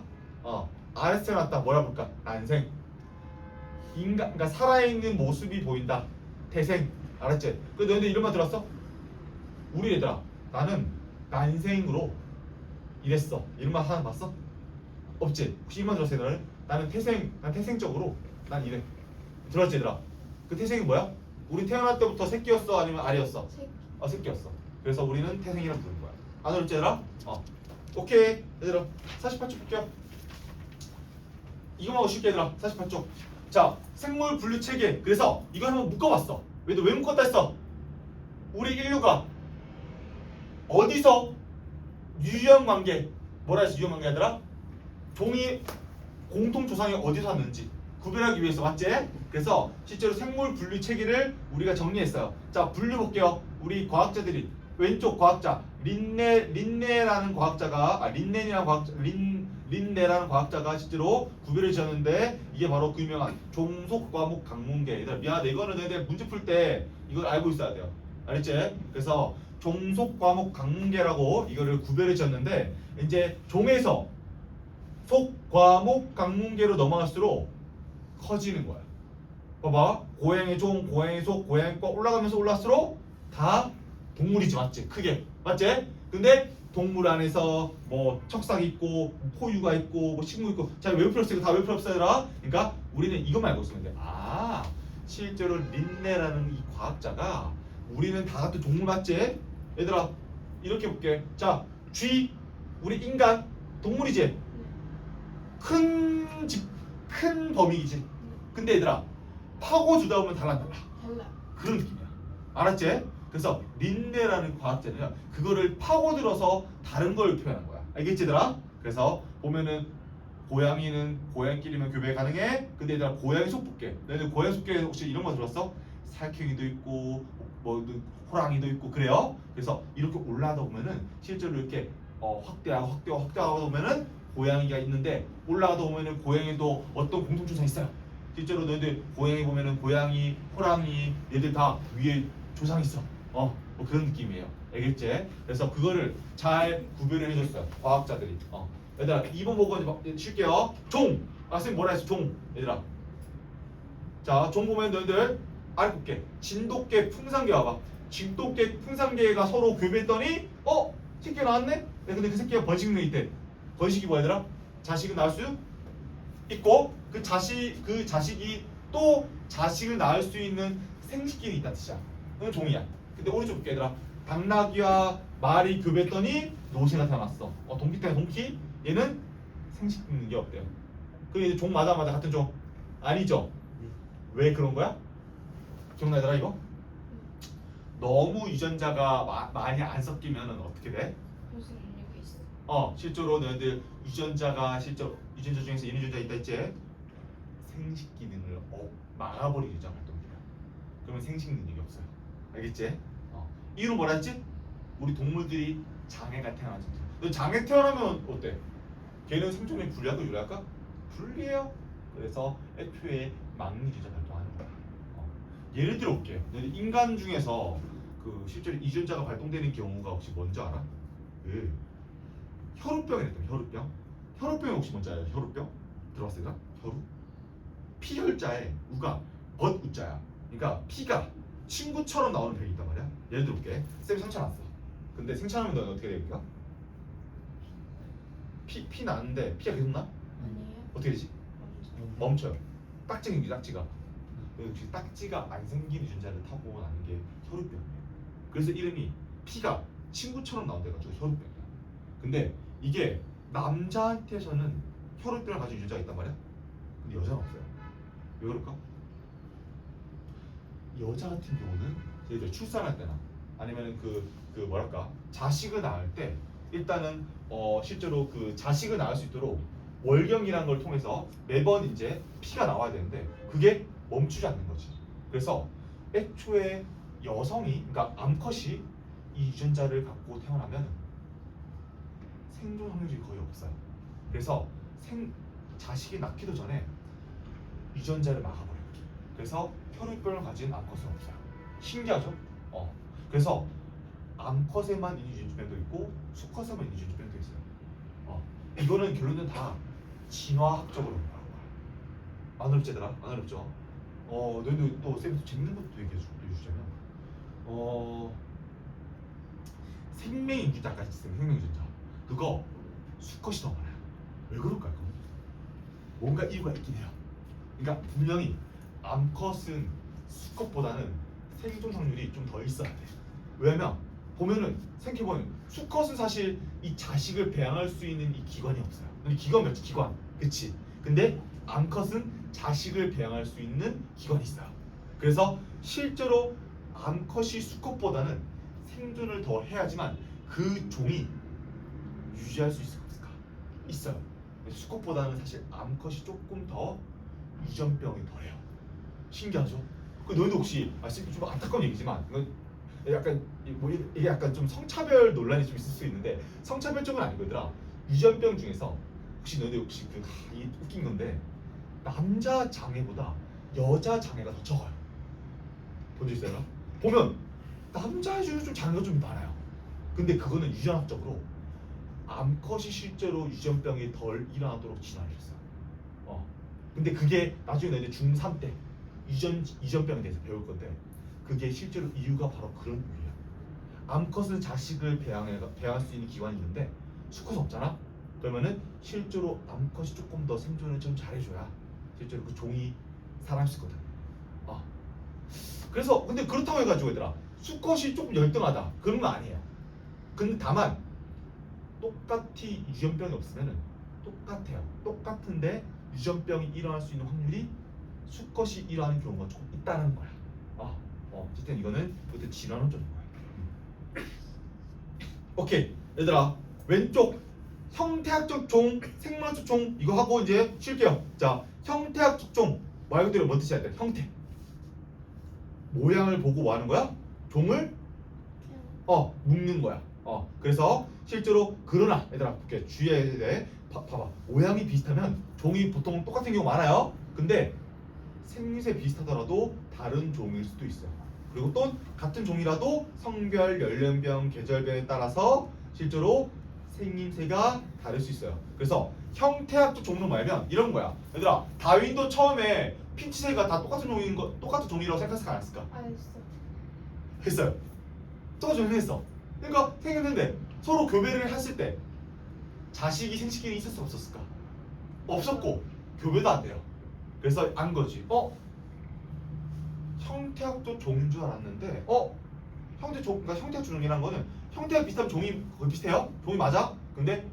아래스 태어났다. 뭐라 볼까? 난생. 그러니까 살아있는 모습이 보인다. 태생. 알았지? 그 너희들 이름만 들었어? 우리 얘들아, 나는 난생으로 이랬어. 이름만 하나 봤어? 없지? 혹시 이름만 들었어 얘들아? 난 태생적으로 난 이래. 들었지 얘들아? 그 태생이 뭐야? 우리 태어날 때부터 새끼였어 아니면 알이었어? 새끼. 새끼였어. 그래서 우리는 태생이라고 부르는 거야. 안 어렵지 얘들아? 오케이 얘들아 48쪽 볼게요. 이거만 쉽게 얘들아 48쪽. 자, 생물 분류 체계. 그래서 이거 한번 묶어봤어. 왜 묶었다 했어? 우리 인류가 어디서 유형관계 뭐라 했어? 유형관계 얘들아? 종이 공통 조상이 어디서 왔는지 구별하기 위해서. 맞지? 그래서 실제로 생물 분류 체계를 우리가 정리했어요. 자, 분류 볼게요. 우리 과학자들이 왼쪽 과학자 린네라는 과학자가 린네라는 과학자가 실제로 구별을 지었는데 이게 바로 그 유명한 종속과목 강문계. 얘들아 미안하다. 이거는 너희들 문제 풀 때 이걸 알고 있어야 돼요. 알겠지? 그래서 종속과목 강문계라고 이거를 구별을 지었는데 이제 종에서 속과목 강문계로 넘어갈수록 커지는 거야. 봐봐. 고양이 종, 고양이 속, 고양이 과 올라가면서 올라갈수록 다 동물이지. 맞지? 크게. 맞지? 근데 동물 안에서 뭐 척삭이 있고 포유가 있고 뭐 식물 있고. 자, 왜 필요 없어? 이거 다 왜 필요 없어요? 그러니까 우리는 이것만 알고 있으면 돼. 실제로 린네라는 이 과학자가 우리는 다 같은 동물 맞지? 얘들아 이렇게 볼게. 자, 쥐 우리 인간 동물이지? 큰 범위이지. 근데 얘들아 파고주다 보면 달라. 달라. 그런 느낌이야. 알았지? 그래서 린네라는 과학자는 그거를 파고들어서 다른 걸 표현한 거야. 알겠지 얘들아? 그래서 보면은 고양이는 고양이끼리만 교배 가능해. 근데 얘들아 고양이 속 볼게. 너희들 고양이 속에 혹시 이런 거 들었어? 살쾡이도 있고 뭐 호랑이도 있고 그래요. 그래서 이렇게 올라가다 보면은 실제로 이렇게 확대하다 보면은 고양이가 있는데 올라가다 보면은 고양이도 어떤 공통조상이 있어요. 실제로 너희들 고양이 보면은 고양이, 호랑이 얘들 다 위에 조상이 있어. 뭐 그런 느낌이에요. 알겠지? 그래서 그거를 잘 구별을 해줬어요. 과학자들이. 얘들아 2번 보고 이제 쉴게요. 종. 선생님 뭐라 했어? 종. 얘들아. 자, 종 보면 너희들 아래 볼게. 진돗개, 풍산개 와봐. 진돗개, 풍산개가 서로 교배했더니 새끼가 나왔네? 근데 그 새끼가 번식력 있대. 번식이 뭐야 얘들아? 자식은 낳을 수 있고 그 자식이 또 자식을 낳을 수 있는 생식 기능이 있다는 뜻이야. 그건 종이야. 근데 오른쪽 볼게 얘들아. 당나귀와 말이 교배했더니 노새가 태어났어. 동키 때문에 동키. 얘는 생식 기능이 없대요. 그럼 이제 종 맞아 같은 종 아니죠? 왜 그런 거야? 기억나 얘들아 이거? 너무 유전자가 많이 안 섞이면 어떻게 돼? 무슨 의미가 있어? 실제로 너희들 유전자 중에서 이런 유전자 있다 했지? 생식 기능을 막아버리는 유전자 활동이야. 그러면 생식 능력이 없어요. 알겠지? 이유는 뭐라 했지? 우리 동물들이 장애가 태어나지. 너 장애 태어나면 어때? 걔는 생존에 불리할까 유리할까? 불리해요. 그래서 애초에 막는 유전자 발동하는 거야. 예를 들어 볼게. 너희 인간 중에서 그 실제로 유전자가 발동되는 경우가 혹시 뭔지 알아? 예. 혈우병이랬다. 혈우병. 혈우병이 혹시 뭔지 알아요? 혈우병? 들어봤어요? 혈우? 피혈자에 우가 벗우자야. 그러니까 피가 친구처럼 나오는 병이 있단 말이야. 예를 들어 볼게. 쌤이 상처 났어. 근데 생처나면 너는 어떻게 됩니까? 피 나는데 피가 계속 나? 아니에요? 어떻게 되지? 멈춰요. 딱지 생기 딱지가. 역시 딱지가 안 생긴 유전자를 타고 나는 게 혈우병이에요. 그래서 이름이 피가 친구처럼 나온 데가 혈우병이야. 근데 이게 남자한테서는 혈우병을 가진 유전자가 있단 말이야. 근데 여자는 없어요. 왜 그럴까? 여자 같은 경우는 예를 들어 출산할 때나 아니면은 그 뭐랄까 자식을 낳을 때 일단은 실제로 그 자식을 낳을 수 있도록 월경이라는 걸 통해서 매번 이제 피가 나와야 되는데 그게 멈추지 않는 거지. 그래서 애초에 여성이 그러니까 암컷이 이 유전자를 갖고 태어나면 생존 확률이 거의 없어요. 그래서 자식이 낳기도 전에 유전자를 막아버려요. 그래서 혈우병을 가진 암컷은 없어요. 신기하죠? 그래서 암컷에만 있는 유전자병도 있고 수컷에만 있는 유전자병도 있어요. 이거는 결론은 다 진화학적으로 나온 거야. 안 어렵지 얘들아? 안 어렵죠? 너희도 또 쌤이 또 재밌는 것도 얘기해 주자면 생명 유전자가 있어요. 생명 유전자 그거 수컷이 더 많아요. 왜 그럴까요? 뭔가 이유가 있긴 해요. 그러니까 분명히 암컷은 수컷보다는 생존 확률이 좀 더 있어야 돼. 왜냐면 보면은 생각해보면 수컷은 사실 이 자식을 배양할 수 있는 이 기관이 없어요. 근데 기관 몇지 기관, 그치? 근데 암컷은 자식을 배양할 수 있는 기관이 있어요. 그래서 실제로 암컷이 수컷보다는 생존을 더 해야지만 그 종이 유지할 수 있을까 없을까? 있어요. 수컷보다는 사실 암컷이 조금 더 유전병이 덜해요. 신기하죠? 그 너희도 혹시 좀 안타까운 얘기지만 이건 약간 이게 약간 좀 성차별 논란이 좀 있을 수 있는데 성차별적은 아니고 얘들아 유전병 중에서 혹시 너희들 혹시 이게 웃긴 건데 남자 장애보다 여자 장애가 더 적어요. 본 적 있어요? 보면 남자 중에 좀 장애가 좀 많아요. 근데 그거는 유전학적으로 암컷이 실제로 유전병이 덜 일어나도록 진화를 했어요. 근데 그게 나중에 너희들 중3 때 유전병에 대해서 배울 건데 그게 실제로 이유가 바로 그런 이유야. 암컷은 자식을 배양할 수 있는 기관이 있는데 수컷은 없잖아. 그러면은 실제로 암컷이 조금 더 생존을 좀 잘해줘야 실제로 그 종이 살아날 수 있거든. 그래서 근데 그렇다고 해가지고 얘들아 수컷이 조금 열등하다 그런 건 아니에요. 근데 다만 똑같이 유전병이 없으면은 똑같아요. 똑같은데 유전병이 일어날 수 있는 확률이 수컷이 일어나는 경우가 조금 있다는 거야. 어쨌든 이거는 그것도 진화론적인 거야. 오케이 얘들아 왼쪽 형태학적 종, 생물학적 종 이거 하고 이제 쉴게요. 자 형태학적 종 말 그대로 뭐 뜻이야? 형태 모양을 보고 뭐 하는 거야? 종을 묶는 거야. 그래서 실제로 그러나 얘들아 볼게 주의해야 돼. 봐봐 모양이 비슷하면 종이 보통 똑같은 경우 많아요. 근데 생김새 비슷하더라도 다른 종일 수도 있어요. 그리고 또 같은 종이라도 성별, 연령별, 계절별에 따라서 실제로 생김새가 다를 수 있어요. 그래서 형태학적 종류는 뭐냐면 이런 거야. 얘들아 다윈도 처음에 핀치새가 다 똑같은 종이라고 생각했을까 안 했을까? 알았어. 했어요. 똑같은 종이 했어. 그러니까 생겼는데 서로 교배를 했을 때 자식이 생식기능이 있었을까 없었을까? 없었고 교배도 안 돼요. 그래서 안 거지. 형태학도 종인 줄 알았는데 그러니까 형태학 종이란 거는 형태가 비슷하면 종이 거의 비슷해요? 종이 맞아? 근데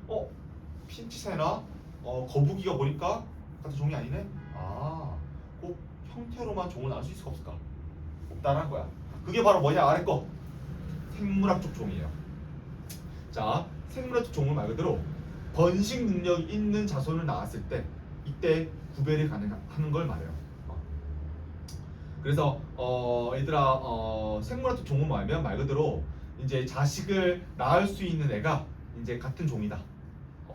핀치새나 거북이가 보니까 같은 종이 아니네? 꼭 형태로만 종을 나눌 수 있을까 없을까? 없다는 거야. 그게 바로 뭐냐 아래 거 생물학적 종이에요. 자, 생물학적 종은 말 그대로 번식 능력이 있는 자손을 낳았을 때 이때 구별이 가능하는 걸 말해요. 그래서 얘들아 생물학적 종은 뭐냐면 말 그대로 이제 자식을 낳을 수 있는 애가 이제 같은 종이다.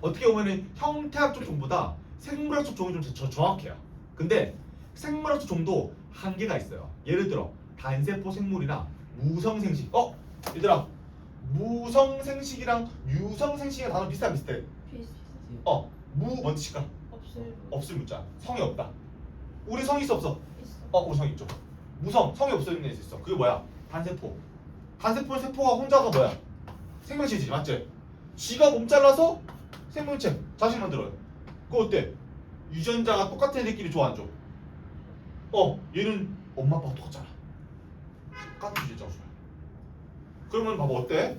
어떻게 보면은 형태학적 종보다 생물학적 종이 좀 정확해요. 근데 생물학적 종도 한계가 있어요. 예를 들어 단세포 생물이나 무성생식. 얘들아 무성생식이랑 유성생식의 단어 비슷해? 비슷. 무 먼저 칠까? 없어요. 없을 무자. 성이 없다. 우리 성이 있어 없어? 있어. 우리 성 있죠. 무성 성이 없어지는 애 있어. 그게 뭐야? 단세포. 단세포 세포가 혼자서 뭐야? 생명체지 맞지? 쥐가 몸 잘라서 생명체 자식 만들어요. 그거 어때? 유전자가 똑같은 애들끼리 좋아 안 좋아? 얘는 엄마 아빠가 똑같잖아. 똑같은 유전자가 좋아요. 그러면 봐봐 어때?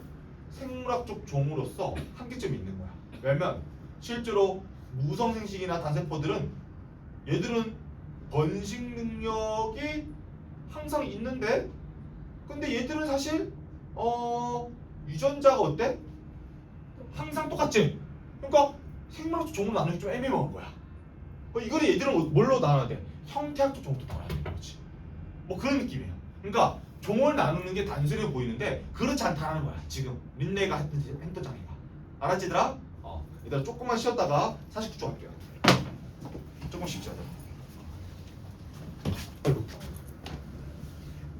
생물학적 종으로서 한계점이 있는 거야. 왜냐면 실제로 무성생식이나 단세포들은 얘들은 번식 능력이 항상 있는데 근데 얘들은 사실 유전자가 어때? 항상 똑같지? 그러니까 생물학적 종으로 나누기 좀 애매모호한 거야. 이거는 얘들은 뭘로 나눠야 돼? 형태학적 종도 나눠야 되는 거지. 뭐 그런 느낌이에요. 그러니까 종을 나누는 게 단순해 보이는데 그렇지 않다는 거야. 지금 린네가 했던 장애가. 알았지 얘들아? 얘들아 조금만 쉬었다가 49초 할게요. 조금 쉽지 않아.